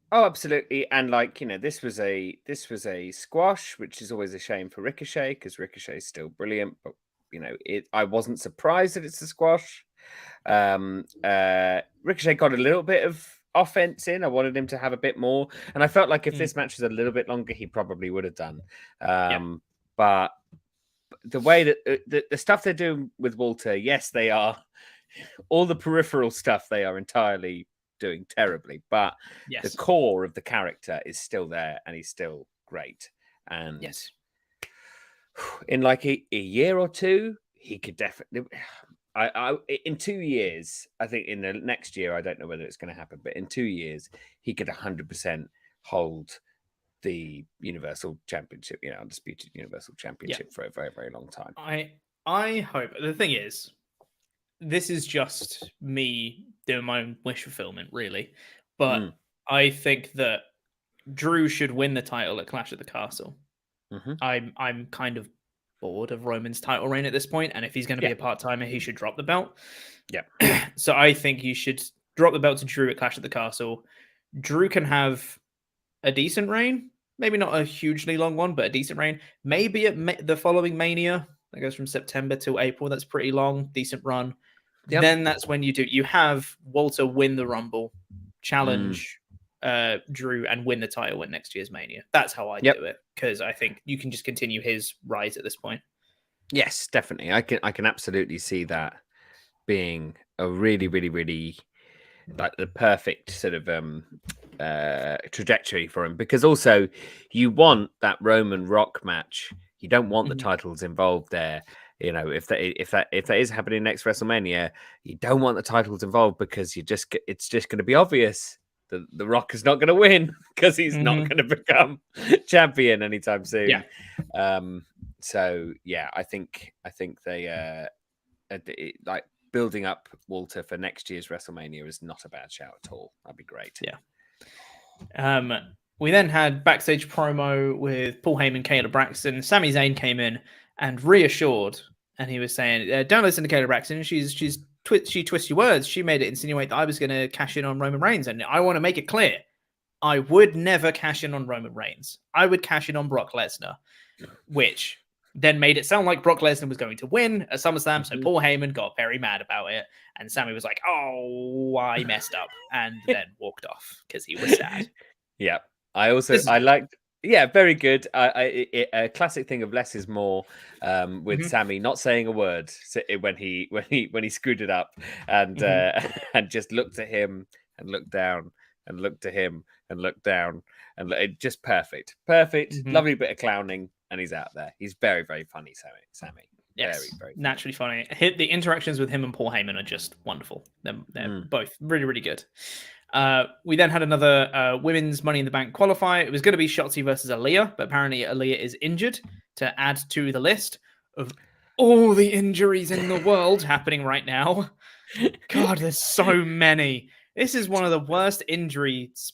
Oh, absolutely. And this was a squash, which is always a shame for Ricochet because Ricochet is still brilliant. But I wasn't surprised that it's a squash. Ricochet got a little bit of offense in. I wanted him to have a bit more, and I felt like if this match was a little bit longer, he probably would have done. But the way that the stuff they're doing with Walter, yes, they are all the peripheral stuff. They are entirely doing terribly, but the core of the character is still there, and he's still great. And in like a year or two, he could definitely. In 2 years, I think in the next year, I don't know whether it's going to happen, but in 2 years, he could 100% hold the Universal Championship, undisputed Universal Championship for a very, very long time. I hope. The thing is, this is just me doing my own wish fulfillment, really. But I think that Drew should win the title at Clash at the Castle. I'm kind of bored of Roman's title reign at this point, and if he's going to be a part-timer, he should drop the belt. So I think you should drop the belt to Drew at Clash at the Castle. Drew can have a decent reign, maybe not a hugely long one, but a decent reign. Maybe at the following Mania, that goes from September to April. That's pretty long, decent run. Then that's when you have Walter win the Rumble, challenge Drew, and win the title at next year's Mania. That's how I do it, because I think you can just continue his rise at this point. Yes, definitely. I can absolutely see that being a really, really, really like the perfect sort of trajectory for him, because also you want that Roman Rock match. You don't want the titles involved there. If that is happening next WrestleMania, you don't want the titles involved because it's just going to be obvious that the Rock is not going to win because he's not going to become champion anytime soon. So yeah, I think they like building up Walter for next year's WrestleMania is not a bad shout at all. That'd be great. We then had backstage promo with Paul Heyman, Kayla Braxton. Sami Zayn came in and reassured, and he was saying, "Don't listen to Kayla Braxton. She twists your words. She made it insinuate that I was going to cash in on Roman Reigns, and I want to make it clear, I would never cash in on Roman Reigns. I would cash in on Brock Lesnar," which then made it sound like Brock Lesnar was going to win at SummerSlam. So Paul Heyman got very mad about it, and Sami was like, "Oh, I messed up," and then walked off because he was sad. I liked. Yeah, very good. A classic thing of less is more with Sami not saying a word when he screwed it up, and and just looked at him and looked down and looked at him and looked down, and just perfect, lovely bit of clowning, and he's out there. He's very, very funny, Sami. Yes, very, very naturally funny. The interactions with him and Paul Heyman are just wonderful. They're both really, really good. We then had another women's Money in the Bank qualifier. It was going to be Shotzi versus Aaliyah, but apparently Aaliyah is injured, to add to the list of all the injuries in the world happening right now. God, there's so many. This is one of the worst injuries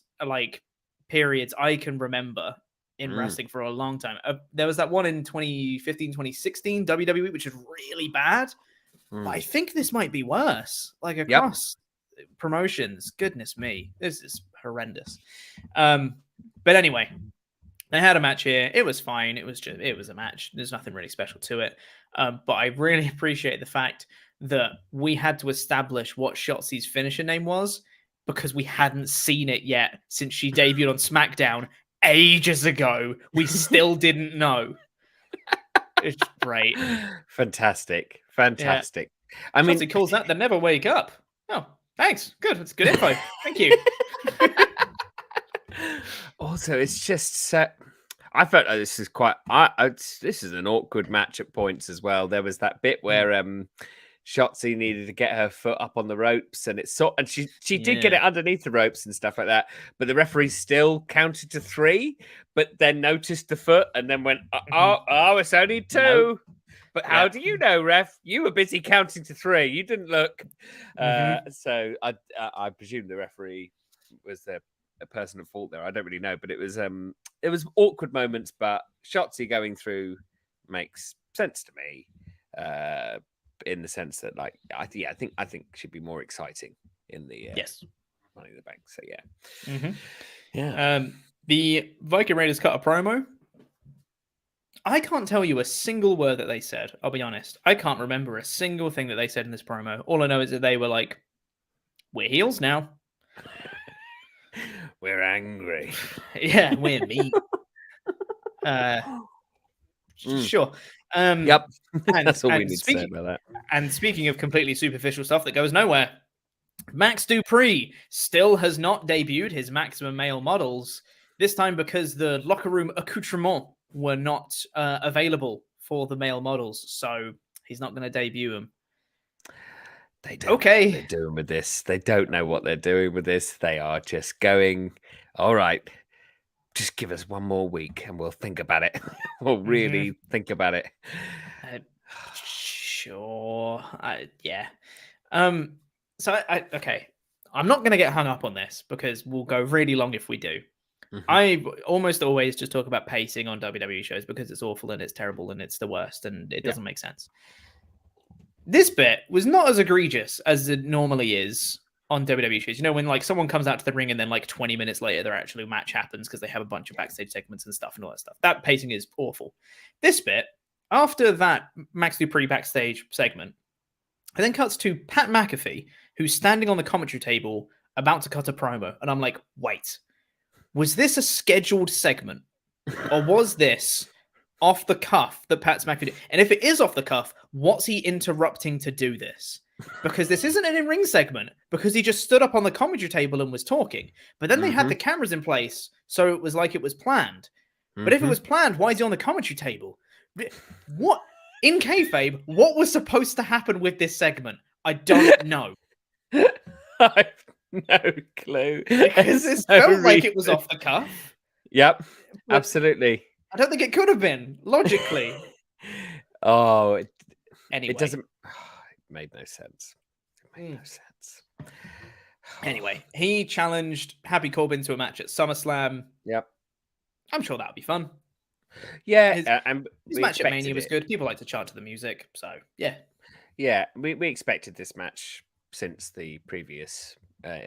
periods I can remember in wrestling for a long time. There was that one in 2015, 2016 WWE, which is really bad. But I think this might be worse. Like across promotions, goodness me, this is horrendous. But anyway, they had a match here. It was fine. It was a match. There's nothing really special to it. But I really appreciate the fact that we had to establish what Shotzi's finisher name was because we hadn't seen it yet since she debuted on SmackDown ages ago. We still didn't know. It's great. Fantastic. Yeah. I mean, Shotzi calls that the never wake up. Oh, thanks. Good. That's good info. Thank you. Also, it's just so... I felt like this is quite... this is an awkward match at points as well. There was that bit where Shotzi needed to get her foot up on the ropes, and she did get it underneath the ropes and stuff like that. But the referee still counted to 3, but then noticed the foot and then went, "Oh, it's only 2." No. But how do you know, ref? You were busy counting to 3. You didn't look. So I presume the referee was a person at fault there. I don't really know, but it was awkward moments. But Shotzi going through makes sense to me, in the sense that, like, I think should be more exciting in the Money in the Bank. So the Viking Raiders cut a promo. I can't tell you a single word that they said. I'll be honest. I can't remember a single thing that they said in this promo. All I know is that they were like, "We're heels now. We're angry. Yeah, we're mean." Sure. Yep. And, that's all we need to say about that. And speaking of completely superficial stuff that goes nowhere, Max Dupree still has not debuted his Maximum Male models, this time because the locker room accoutrements were not available for the male models, so he's not going to debut them. They don't know what they're doing with this. They don't know what they're doing with this. They are just going, all right, just give us one more week and we'll think about it. We'll really think about it. Sure. Yeah. So okay. I'm not going to get hung up on this because we'll go really long if we do. I almost always just talk about pacing on WWE shows because it's awful and it's terrible and it's the worst and it doesn't make sense. This bit was not as egregious as it normally is on WWE shows. You know, when like someone comes out to the ring and then like 20 minutes later their actual match happens because they have a bunch of backstage segments and stuff and all that stuff. That pacing is awful. This bit, after that Max Dupree backstage segment, it then cuts to Pat McAfee, who's standing on the commentary table about to cut a promo. And I'm like, wait. Was this a scheduled segment? Or was this off the cuff that Pat McAfee did? And if it is off the cuff, what's he interrupting to do this? Because this isn't an in-ring segment, because he just stood up on the commentary table and was talking. But then they had the cameras in place, so it was like it was planned. But if it was planned, why is he on the commentary table? What? In kayfabe, what was supposed to happen with this segment? I don't know. No clue. Because it felt like it was off the cuff. Yep, absolutely. I don't think it could have been, logically. Anyway. It doesn't... it made no sense. Anyway, he challenged Happy Corbin to a match at SummerSlam. Yep. I'm sure that would be fun. Yeah. His match at Mania was good. People like to chant to the music, so yeah. Yeah, we expected this match since the previous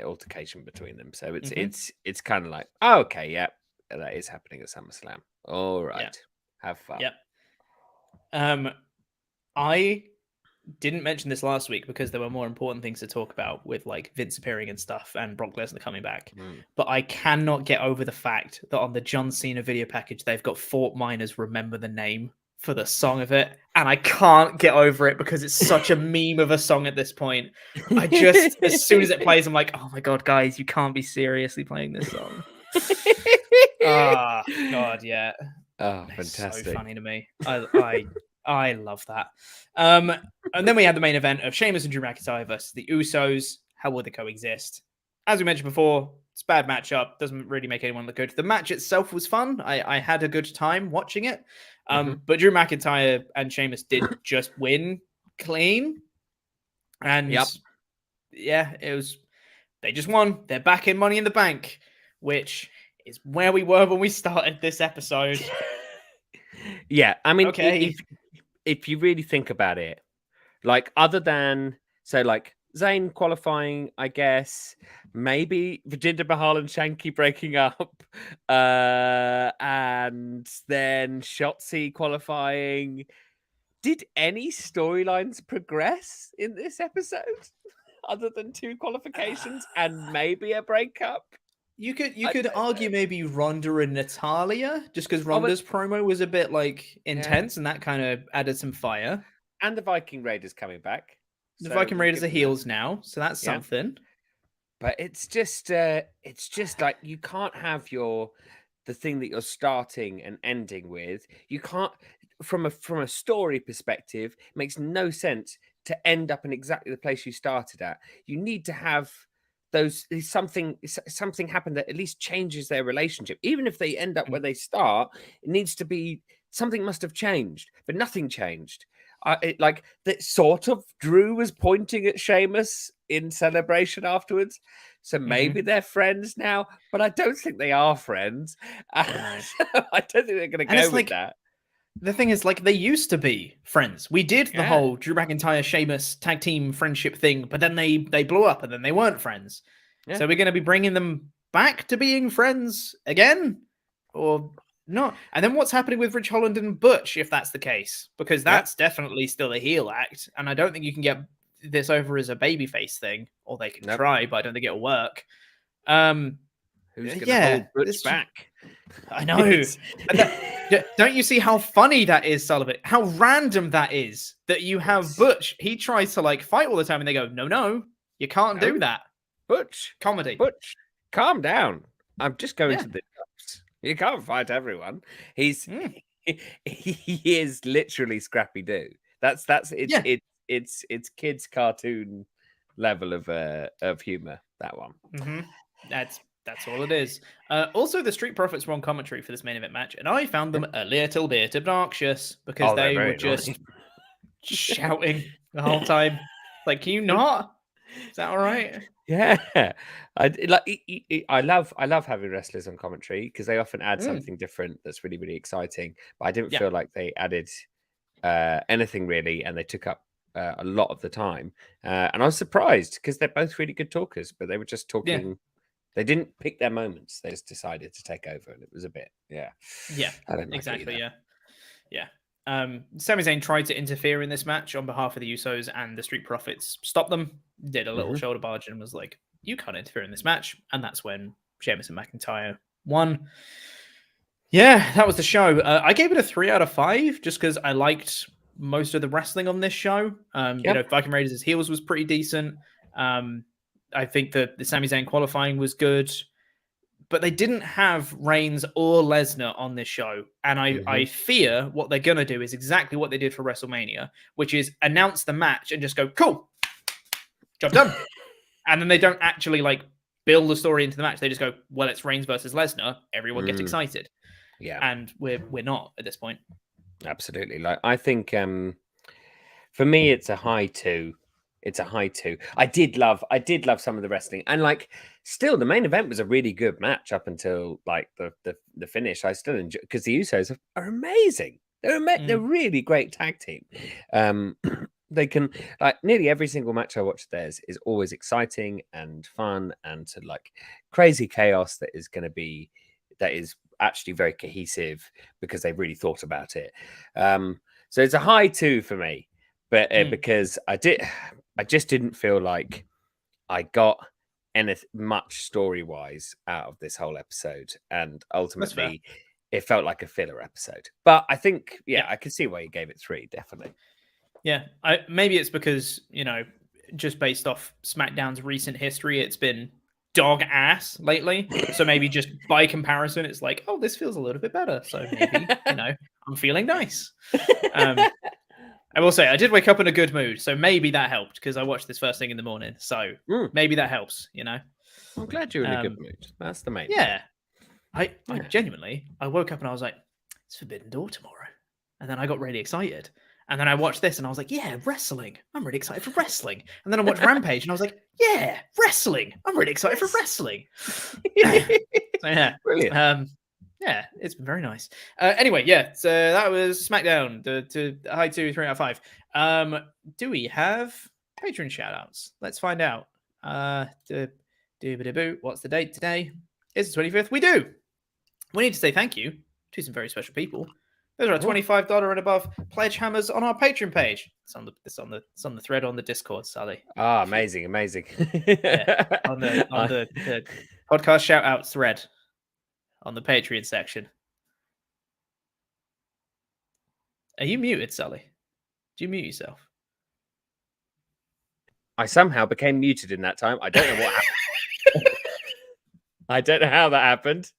altercation between them. So it's kind of like, oh, okay, yeah, that is happening at SummerSlam. All right, have fun. Yep. I didn't mention this last week because there were more important things to talk about with like Vince appearing and stuff and Brock Lesnar coming back. But I cannot get over the fact that on the John Cena video package, they've got Fort Miners Remember the Name for the song of it. And I can't get over it because it's such a meme of a song at this point. I just, as soon as it plays, I'm like, oh my God, guys, you can't be seriously playing this song. God, yeah. Oh, fantastic. So funny to me. I love that. And then we had the main event of Sheamus and Drew McIntyre versus the Usos. How will they coexist? As we mentioned before, it's a bad matchup. Doesn't really make anyone look good. The match itself was fun. I had a good time watching it. But Drew McIntyre and Sheamus did just win clean. And it was, they just won. They're back in Money in the Bank, which is where we were when we started this episode. Yeah, I mean, if you really think about it, Like other than like Zayn qualifying, I guess, maybe Virginia Mahal and Shanky breaking up, and then Shotzi qualifying. Did any storylines progress in this episode other than 2 qualifications and maybe a breakup? You could argue maybe Ronda and Natalya, just because but Ronda's promo was a bit like intense, and that kind of added some fire. And the Viking Raiders coming back. The Viking Raiders are heels now, so that's something. But it's just like you can't have the thing that you're starting and ending with. You can't from a story perspective, it makes no sense to end up in exactly the place you started at. You need to have something happen that at least changes their relationship. Even if they end up where they start, it needs to be something must have changed, but nothing changed. Like that sort of Drew was pointing at Sheamus in celebration afterwards. So maybe they're friends now, but I don't think they are friends. I don't think they're going to go with that. The thing is, like, they used to be friends. We did the whole Drew McIntyre Sheamus tag team friendship thing, but then they blew up and then they weren't friends. Yeah. So we're going to be bringing them back to being friends again? Or not? And then what's happening with Rich Holland and Butch, if that's the case? Because that's definitely still a heel act. And I don't think you can get this over as a babyface thing. Or they can try, but I don't think it'll work. Who's going to hold Butch back? I know. Don't you see how funny that is, Sullivan? How random that is that you have Butch. He tries to like fight all the time and they go, no, you can't do that. Butch. Comedy. Butch, calm down. I'm just going to the shops. You can't fight everyone. He is literally Scrappy Doo. That's it's kids cartoon level of humor, that one. Mm-hmm. That's all it is. Also, the Street Profits were on commentary for this main event match, and I found them a little bit obnoxious because they were just shouting the whole time. Like, can you not? Is that all right? Yeah, I love having wrestlers on commentary because they often add something different that's really, really exciting. But I didn't feel like they added anything really, and they took up a lot of the time. And I was surprised because they're both really good talkers, but they were just talking. Yeah. They didn't pick their moments. They just decided to take over, and it was a bit, I don't like exactly, yeah. Sami Zayn tried to interfere in this match on behalf of the Usos, and the Street Profits stopped them, did a little shoulder barge, and was like, "You can't interfere in this match." And that's when Sheamus and McIntyre won. Yeah, that was the show. I gave it a 3 out of 5 just because I liked most of the wrestling on this show. You know, Viking Raiders' heels was pretty decent. I think that the Sami Zayn qualifying was good, but they didn't have Reigns or Lesnar on this show. And I fear what they're going to do is exactly what they did for WrestleMania, which is announce the match and just go, cool, job done. And then they don't actually like build the story into the match. They just go, well, it's Reigns versus Lesnar. Everyone gets excited. Yeah. And we're not at this point. Absolutely. Like, I think for me, it's a high 2. It's a high 2. I did love some of the wrestling, and like still the main event was a really good match up until like the finish. I still enjoy because the Usos are amazing. They're really great tag team. They can like nearly every single match I watch theirs is always exciting and fun and to like crazy chaos that is actually very cohesive because they've really thought about it. So it's a high 2 for me, but because I just didn't feel like I got anything much story-wise out of this whole episode. And ultimately, it felt like a filler episode. But I think, I can see why you gave it 3, definitely. Yeah, maybe it's because, you know, just based off SmackDown's recent history, it's been dog ass lately. So maybe just by comparison, it's like, oh, this feels a little bit better. So maybe, you know, I'm feeling nice. I will say I did wake up in a good mood, so maybe that helped because I watched this first thing in the morning. So maybe that helps, you know. I'm glad you're in a good mood. That's the main. Yeah, I genuinely woke up and I was like, it's Forbidden Door tomorrow, and then I got really excited, and then I watched this and I was like, yeah, wrestling. I'm really excited for wrestling. And then I watched Rampage and I was like, yeah, wrestling. I'm really excited for wrestling. So, yeah, brilliant. Yeah, it's been very nice. Anyway, yeah, so that was SmackDown. The high 2, 3 out of 5. Do we have Patreon shout-outs? Let's find out. What's the date today? It's the 25th. We do. We need to say thank you to some very special people. Those are our $25 and above Pledgehammers on our Patreon page. It's on the thread on the Discord, Sally. Ah, amazing. Yeah, on the podcast shout-out thread on the Patreon section. Are you muted, Sally? Do you mute yourself? I somehow became muted in that time. I don't know what happened. I don't know how that happened.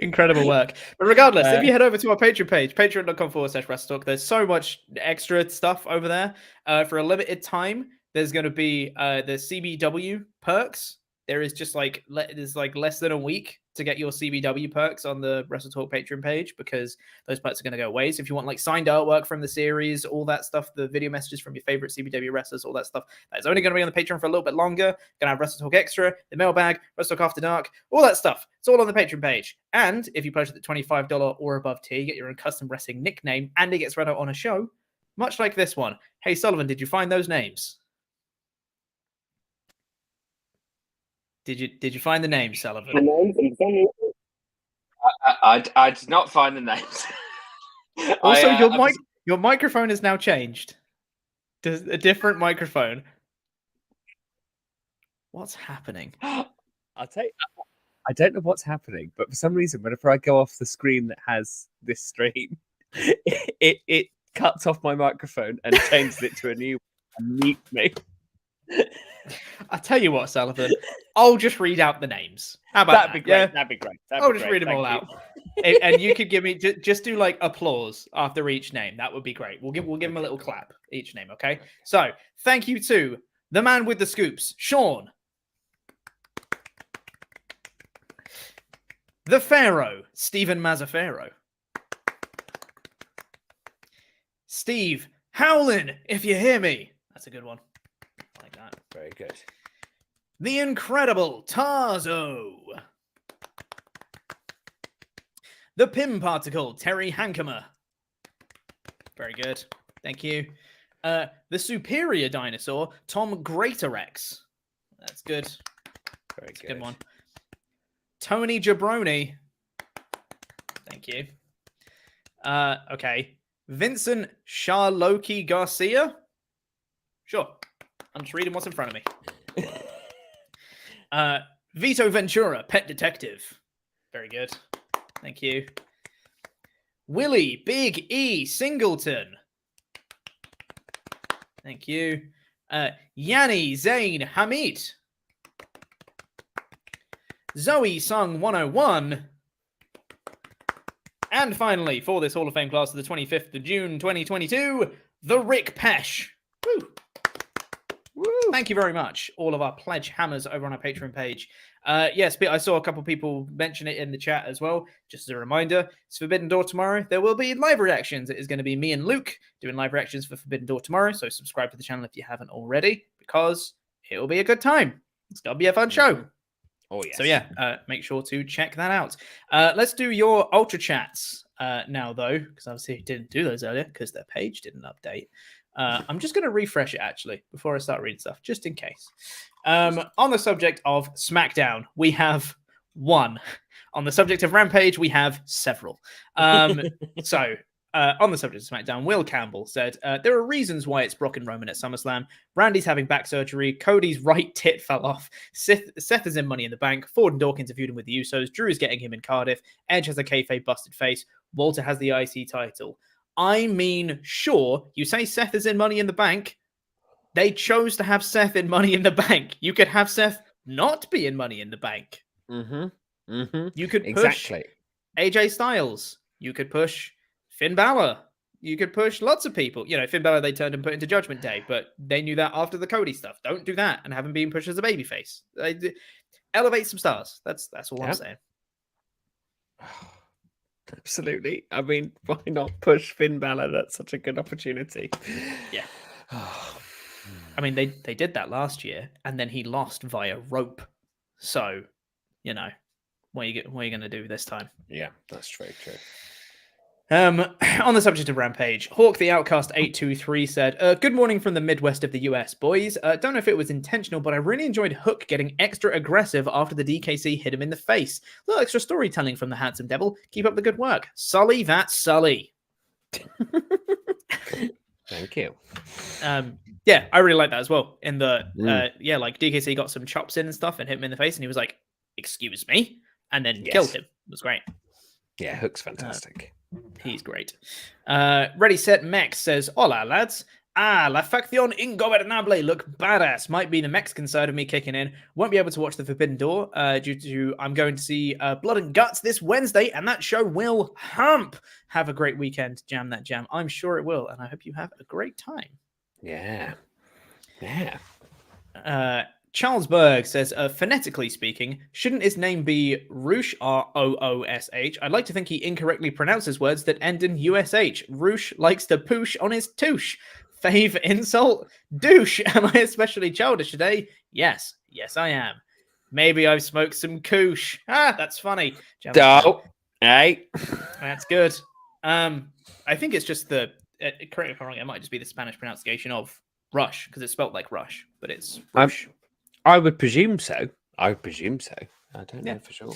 Incredible work. But regardless, if you head over to our Patreon page, patreon.com/WrestleTalk, there's so much extra stuff over there. For a limited time, there's going to be the CBW perks. There is just there's less than a week to get your CBW perks on the WrestleTalk Patreon page, because those perks are going to go away. So if you want signed artwork from the series, all that stuff, the video messages from your favorite CBW wrestlers, all that stuff, that's only going to be on the Patreon for a little bit longer. Going to have WrestleTalk Extra, the mailbag, WrestleTalk After Dark, all that stuff. It's all on the Patreon page. And if you pledge at the $25 or above tier, you get your own custom wrestling nickname, and it gets read out on a show, much like this one. Hey, Sullivan, did you find those names? Did you find the names, Sullivan? I did not find the names. Also, your microphone has now changed. There's a different microphone. What's happening? I'll tell you, I don't know what's happening, but for some reason, whenever I go off the screen that has this stream, it cuts off my microphone and changes it to a new one and mutes me. I tell you what, Sullivan, I'll just read out the names. How about that'd be great? Yeah? That'd be great. I'll just read them all out, and you could give me just do applause after each name. That would be great. We'll give him a little clap each name. Okay. So thank you to the man with the scoops, Sean, the Pharaoh, Stephen Mazzaferro, Steve Howlin, if you hear me. That's a good one. Very good. The incredible Tarzo. The Pim Particle, Terry Hankomer. Very good. Thank you. The Superior Dinosaur, Tom Greatorex. That's good. Very good. Good one. Tony Jabroni. Thank you. Okay. Vincent Charloki Garcia. Sure. I'm just reading what's in front of me. Vito Ventura, Pet Detective. Very good. Thank you. Willie Big E Singleton. Thank you. Yanni Zain Hamid. Zoe Sung 101. And finally, for this Hall of Fame class of the 25th of June, 2022, the Rick Pesh. Woo! Woo. Thank you very much, all of our pledge hammers over on our Patreon page. Yes, I saw a couple people mention it in the chat as well. Just as a reminder, it's Forbidden Door tomorrow. There will be live reactions. It is going to be me and Luke doing live reactions for Forbidden Door tomorrow. So subscribe to the channel if you haven't already, because it will be a good time. It's going to be a fun show. Oh, yes. So yeah, make sure to check that out. Let's do your Ultrachats now, though, because obviously didn't do those earlier because their page didn't update. I'm just going to refresh it, actually, before I start reading stuff, just in case. On the subject of SmackDown, we have one. On the subject of Rampage, we have several. On the subject of SmackDown, Will Campbell said, there are reasons why it's Brock and Roman at SummerSlam. Randy's having back surgery. Cody's right tit fell off. Seth is in Money in the Bank. Ford and Dawkins are feuding with the Usos. Drew is getting him in Cardiff. Edge has a kayfabe busted face. Walter has the IC title. I mean, sure, you say Seth is in Money in the Bank. They chose to have Seth in Money in the Bank. You could have Seth not be in Money in the Bank. Mm-hmm. Mm-hmm. You could push AJ Styles. You could push Finn Balor. You could push lots of people. You know, Finn Balor they turned and put into Judgment Day, but they knew that after the Cody stuff. Don't do that and have him being pushed as a babyface. Elevate some stars. That's all I'm saying. Absolutely. I mean, why not push Finn Balor? That's such a good opportunity. Yeah. I mean, they did that last year, and then he lost via rope. So, you know, what are you going to do this time? Yeah, that's very true. On the subject of Rampage, Hawk the Outcast 823 said, good morning from the Midwest of the US, boys. Don't know if it was intentional, but I really enjoyed Hook getting extra aggressive after the DKC hit him in the face. A little extra storytelling from the handsome devil. Keep up the good work. Sully, that's Sully. Thank you. Yeah, I really like that as well. In the like DKC got some chops in and stuff and hit him in the face, and he was like, "Excuse me," and then killed him. It was great. Yeah, Hook's fantastic. He's great. Ready, Set, Mex says, "Hola, lads. La facción ingobernable look badass. Might be the Mexican side of me kicking in. Won't be able to watch the Forbidden Door due to I'm going to see Blood and Guts this Wednesday, and that show will hump. Have a great weekend. Jam that jam. I'm sure it will, and I hope you have a great time." Yeah. Charles Berg says, phonetically speaking, shouldn't his name be Roosh, Roosh? I'd like to think he incorrectly pronounces words that end in USH. Roosh likes to poosh on his touche. Fave insult? Douche. Am I especially childish today? Yes, I am. Maybe I've smoked some koosh. That's funny. Hey. That's good. I think it's just the, correct me if I'm wrong, it might just be the Spanish pronunciation of Rush, because it's spelled like Rush, but it's Roosh. I would presume so. I don't know for sure.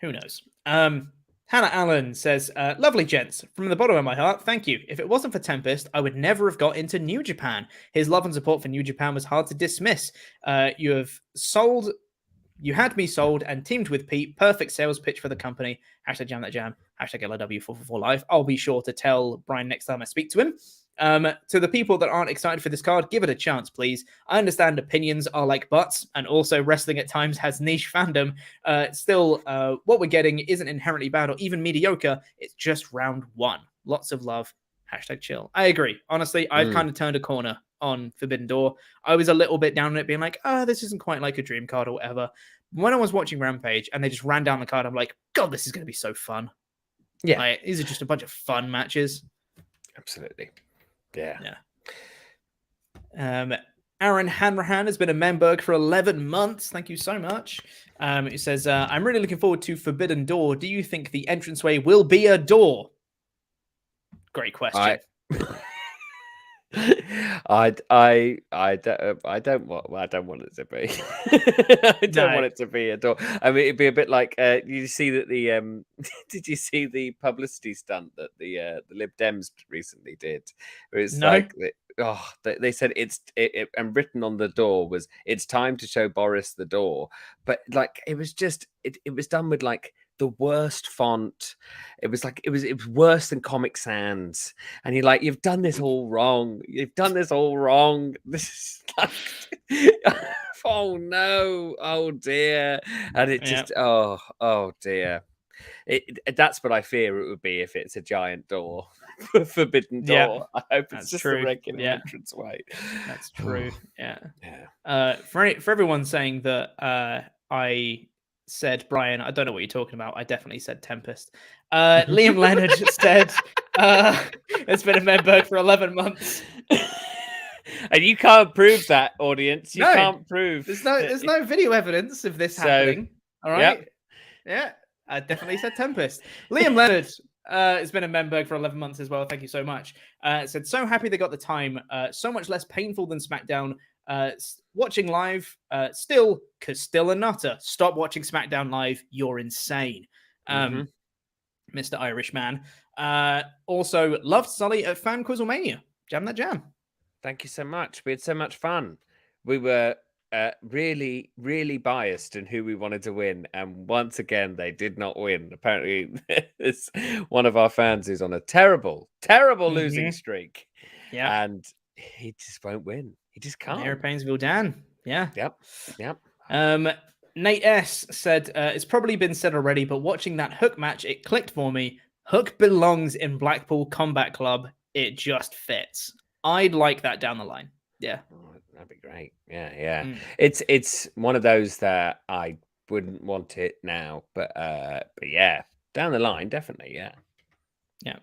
Who knows? Hannah Allen says, lovely gents. From the bottom of my heart, thank you. If it wasn't for Tempest, I would never have got into New Japan. His love and support for New Japan was hard to dismiss. You had me sold and teamed with Pete. Perfect sales pitch for the company. Hashtag jam that jam. Hashtag LIW444 live. I'll be sure to tell Brian next time I speak to him. To the people that aren't excited for this card, give it a chance, please. I understand opinions are like butts, and also wrestling at times has niche fandom. Still, what we're getting isn't inherently bad or even mediocre. It's just round one. Lots of love. Hashtag chill. I agree. Honestly, I've kind of turned a corner on Forbidden Door. I was a little bit down on it, being like, this isn't quite like a dream card or whatever. When I was watching Rampage and they just ran down the card, I'm like, God, this is going to be so fun. Yeah. Like, these are just a bunch of fun matches. Absolutely. Yeah. Aaron Hanrahan has been a member for 11 months. Thank you so much. It says, I'm really looking forward to Forbidden Door. Do you think the entranceway will be a door? Great question. I don't want it to be. I don't want it to be a door. I mean, it'd be a bit like you see that the did you see the publicity stunt that the Lib Dems recently did? It was they said and written on the door was, it's time to show Boris the door, but like it was just it was done with like the worst font. It was worse than Comic Sans, and you're like, you've done this all wrong. This is like oh no, oh dear. And it just oh dear. That's what I fear it would be if it's a giant door. Forbidden door. I hope it's just a regular entranceway. That's true. For everyone saying that I said Brian, I don't know what you're talking about. I definitely said Tempest. Liam Leonard said it's been a member for 11 months. And you can't prove that, audience. You can't prove. There's no video evidence of this happening. All right. Yeah. I definitely said Tempest. Liam Leonard has been a member for 11 months as well. Thank you so much. Said, so happy they got the time. So much less painful than SmackDown. Watching live, still a nutter. Stop watching SmackDown live. You're insane. Mr. Irishman. Also, loved Sully at Fan Quizzlemania. Jam that jam. Thank you so much. We had so much fun. We were really, really biased in who we wanted to win. And once again, they did not win. Apparently, it's one of our fans who's on a terrible losing streak. Yeah. And he just won't win. He just can't. Mayor Painesville Dan. Yeah. Yep. Nate S said, it's probably been said already, but watching that Hook match, it clicked for me. Hook belongs in Blackpool Combat Club. It just fits. I'd like that down the line. Yeah. Oh, that'd be great. Yeah. It's one of those that I wouldn't want it now, but yeah, down the line, definitely. Yeah.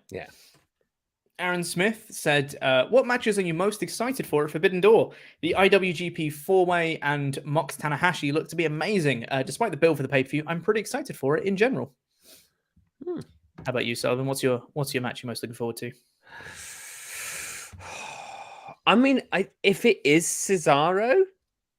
Aaron Smith said, what matches are you most excited for at Forbidden Door? The IWGP 4-Way and Mox Tanahashi look to be amazing. Despite the bill for the pay-per-view, I'm pretty excited for it in general. How about you, Sullivan? What's your match you're most looking forward to? I mean, if it is Cesaro,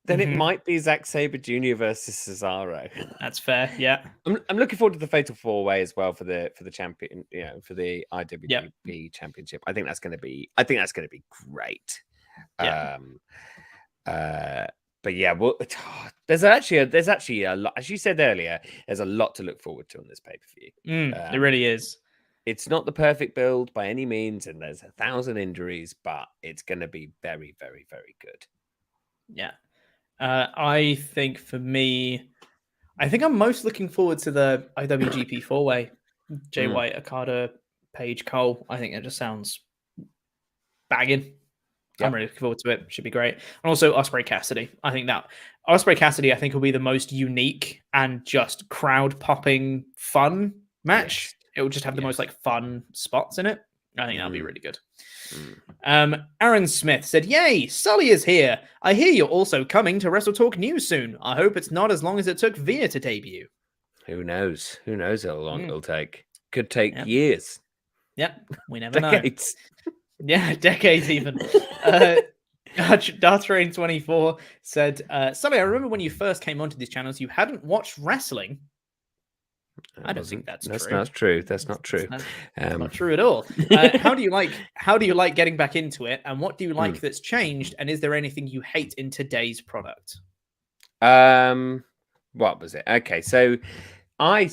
then it might be Zack Sabre Jr. versus Cesaro. That's fair. Yeah, I'm looking forward to the Fatal 4-Way as well for the champion, for the IWGP Championship. I think that's going to be great. Yeah. But yeah, well, there's actually a lot, as you said earlier. There's a lot to look forward to on this pay-per-view. It really is. It's not the perfect build by any means, and there's 1,000 injuries, but it's going to be very, very, very good. Yeah. I think for me, I'm most looking forward to the IWGP 4-Way. Jay White, Okada, Page, Cole. I think it just sounds bagging. Yep. I'm really looking forward to it. Should be great. And also Ospreay Cassidy. I think Ospreay Cassidy, will be the most unique and just crowd popping fun match. Yes. It will just have the most fun spots in it. I think that'll be really good. Aaron Smith said, "Yay, Sully is here. I hear you're also coming to WrestleTalk News soon. I hope it's not as long as it took Veer to debut." Who knows? Who knows how long it'll take? Could take years. Yeah, we never decades. Know. Yeah, decades even. Dartrain 24 said, "Sully, I remember when you first came onto these channels, you hadn't watched wrestling." I don't think that's true. That's not true. That's not true. That's not true at all. How do you like getting back into it, and what do you like that's changed? And is there anything you hate in today's product? What was it? Okay, so I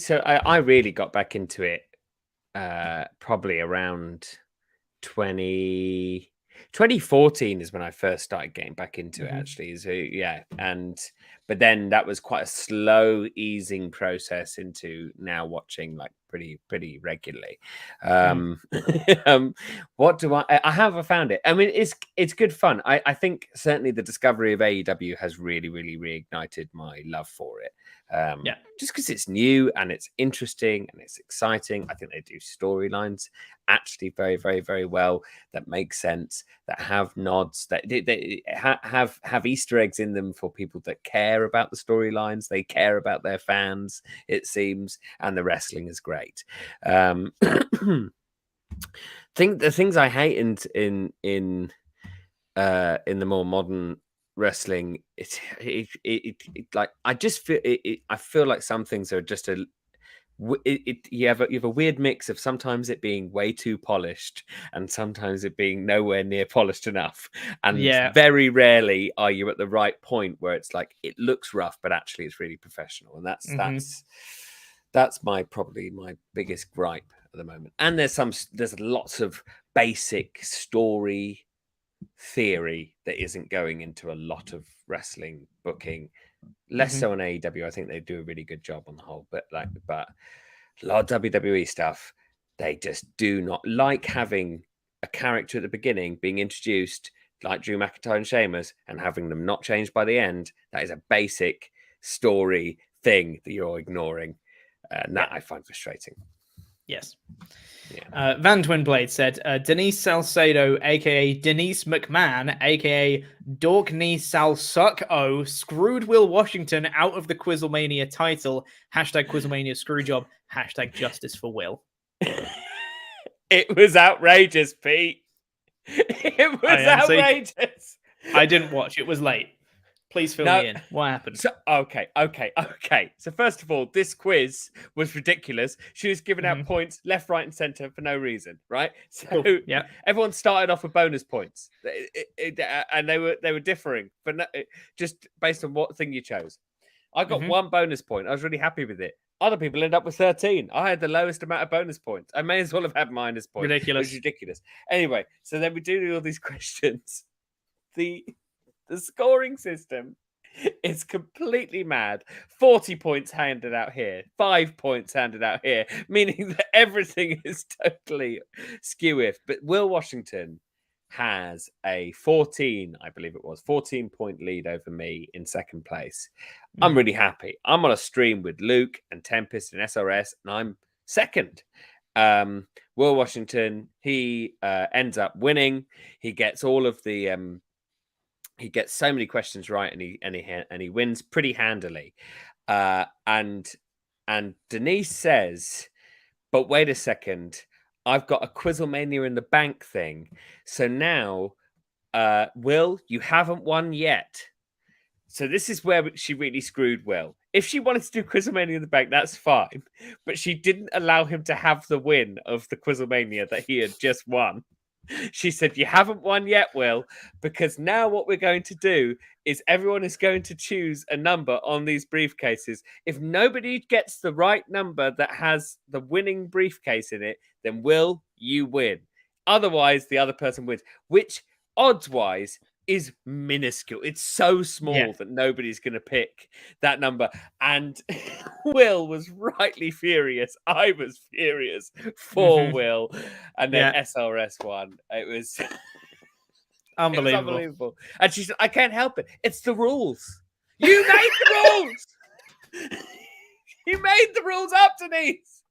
really got back into it probably around 2014 is when I first started getting back into it, actually. So yeah, but then that was quite a slow easing process into now watching pretty regularly. What do I have found it? I mean, it's good fun. I think certainly the discovery of AEW has really, really reignited my love for it. Just because it's new and it's interesting and it's exciting. I think they do storylines actually very, very, very well that make sense, that have nods, that they have Easter eggs in them for people that care about the storylines. They care about their fans, it seems, and the wrestling is great. Think the things I hate in the more modern wrestling, I just feel I feel like some things are just you have a weird mix of sometimes it being way too polished and sometimes it being nowhere near polished enough, and very rarely are you at the right point where it's like it looks rough but actually it's really professional, and that's probably my biggest gripe at the moment. And there's lots of basic story theory that isn't going into a lot of wrestling booking, less so on AEW. I think they do a really good job on the whole, but a lot of WWE stuff, they just do not like having a character at the beginning being introduced like Drew McIntyre and Sheamus and having them not changed by the end. That is a basic story thing that you're ignoring, and that I find frustrating. Yes. Yeah. Van Twinblade said, Denise Salcedo, a.k.a. Denise McMahon, a.k.a. Dorkney Salsuck-O, screwed Will Washington out of the Quizzlemania title. Hashtag Quizzlemania screwjob. Hashtag justice for Will. It was outrageous, Pete. It was outrageous. I didn't watch. It was late. Please fill me in. What happened? So, okay. So first of all, this quiz was ridiculous. She was giving out points left, right, and center for no reason, right? So everyone started off with bonus points, and they were differing, but just based on what thing you chose. I got 1 bonus point. I was really happy with it. Other people end up with 13. I had the lowest amount of bonus points. I may as well have had minus points. Ridiculous. It was ridiculous. Anyway, so then we do all these questions. The scoring system is completely mad. 40 points handed out here, 5 points handed out here, meaning that everything is totally skew. But Will Washington has a 14 point lead over me in second place. I'm really happy. I'm on a stream with Luke and Tempest and SRS, and I'm second. Will Washington, he ends up winning. He gets all of the he gets so many questions right, and he wins pretty handily. And Denise says, "But wait a second, I've got a Quizzlemania in the bank thing. So now, Will, you haven't won yet." So this is where she really screwed Will. If she wanted to do Quizzlemania in the bank, that's fine. But she didn't allow him to have the win of the Quizzlemania that he had just won. She said, "You haven't won yet, Will, because now what we're going to do is everyone is going to choose a number on these briefcases. If nobody gets the right number that has the winning briefcase in it, then Will, you win. Otherwise, the other person wins," which odds-wise is minuscule. It's so small that nobody's going to pick that number. And Will was rightly furious. I was furious for Will. And then SRS won. It was unbelievable. It was unbelievable. And she said, "I can't help it. It's the rules. You made the rules. You made the rules up, Denise."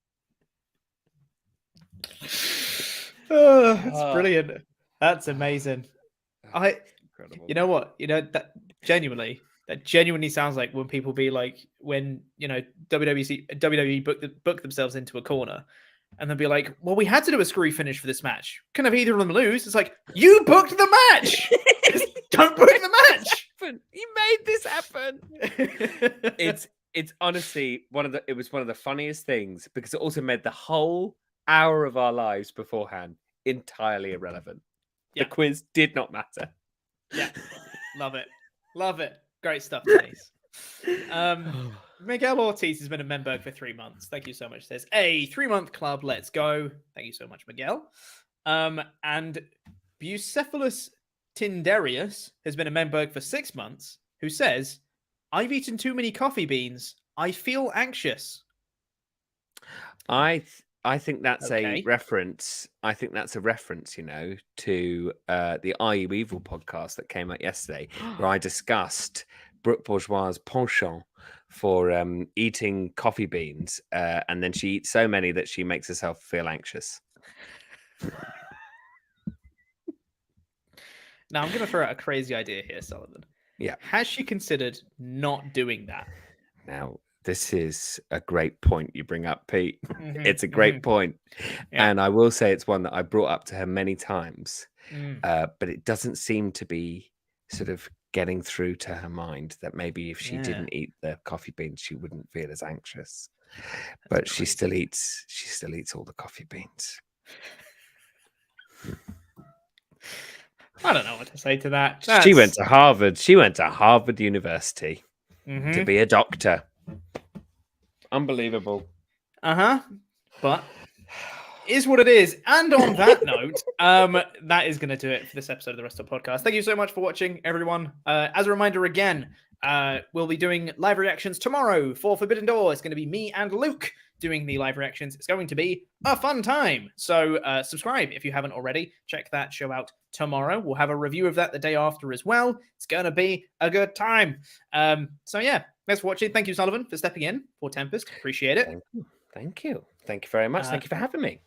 Oh, that's brilliant. That's amazing. Incredible. You know what? That genuinely sounds like when people be like, when WWE book themselves into a corner, and they'll be like, "Well, we had to do a screwy finish for this match. Couldn't have either of them lose." It's like, you booked the match. Just don't book the match. You made this happen. It's honestly one of the funniest things, because it also made the whole hour of our lives beforehand entirely irrelevant. The quiz did not matter. Yeah, love it. Great stuff, Denise. Miguel Ortiz has been a member for 3 months. Thank you so much. There's a 3-month club. Let's go. Thank you so much, Miguel. And Bucephalus Tinderius has been a member for 6 months, who says, "I've eaten too many coffee beans. I feel anxious." I think that's a reference. I think that's a reference, to the Are You Evil podcast that came out yesterday, where I discussed Brooke Bourgeois' penchant for eating coffee beans, and then she eats so many that she makes herself feel anxious. Now I'm going to throw out a crazy idea here, Sullivan. Yeah. Has she considered not doing that? Now, this is a great point you bring up, Pete. It's a great point. Yeah. And I will say it's one that I brought up to her many times, but it doesn't seem to be sort of getting through to her mind that maybe if she didn't eat the coffee beans, she wouldn't feel as anxious. But she still eats all the coffee beans. I don't know what to say to that. She went to Harvard. She went to Harvard University to be a doctor. Unbelievable. But is what it is. And on that note, that is going to do it for this episode of the WrestleTalk Podcast. Thank you so much for watching, everyone. As a reminder again, we'll be doing live reactions tomorrow for Forbidden Door. It's going to be me and Luke doing the live reactions. It's going to be a fun time. So subscribe if you haven't already. Check that show out tomorrow. We'll have a review of that the day after as well. It's going to be a good time. So yeah, thanks for watching. Thank you, Sullivan, for stepping in for Tempest. Appreciate it. Thank you. Thank you very much. Thank you for having me.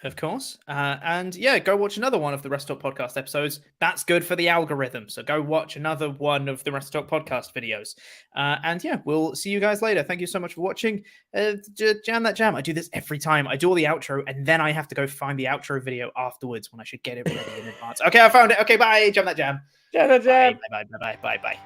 Of course. And yeah, go watch another one of the WrestleTalk Podcast episodes. That's good for the algorithm. So go watch another one of the WrestleTalk Podcast videos. And yeah, we'll see you guys later. Thank you so much for watching. Jam that jam. I do this every time. I do all the outro, and then I have to go find the outro video afterwards when I should get it ready in advance. Okay, I found it. Okay, bye. Jam that jam. Jam that jam. Bye.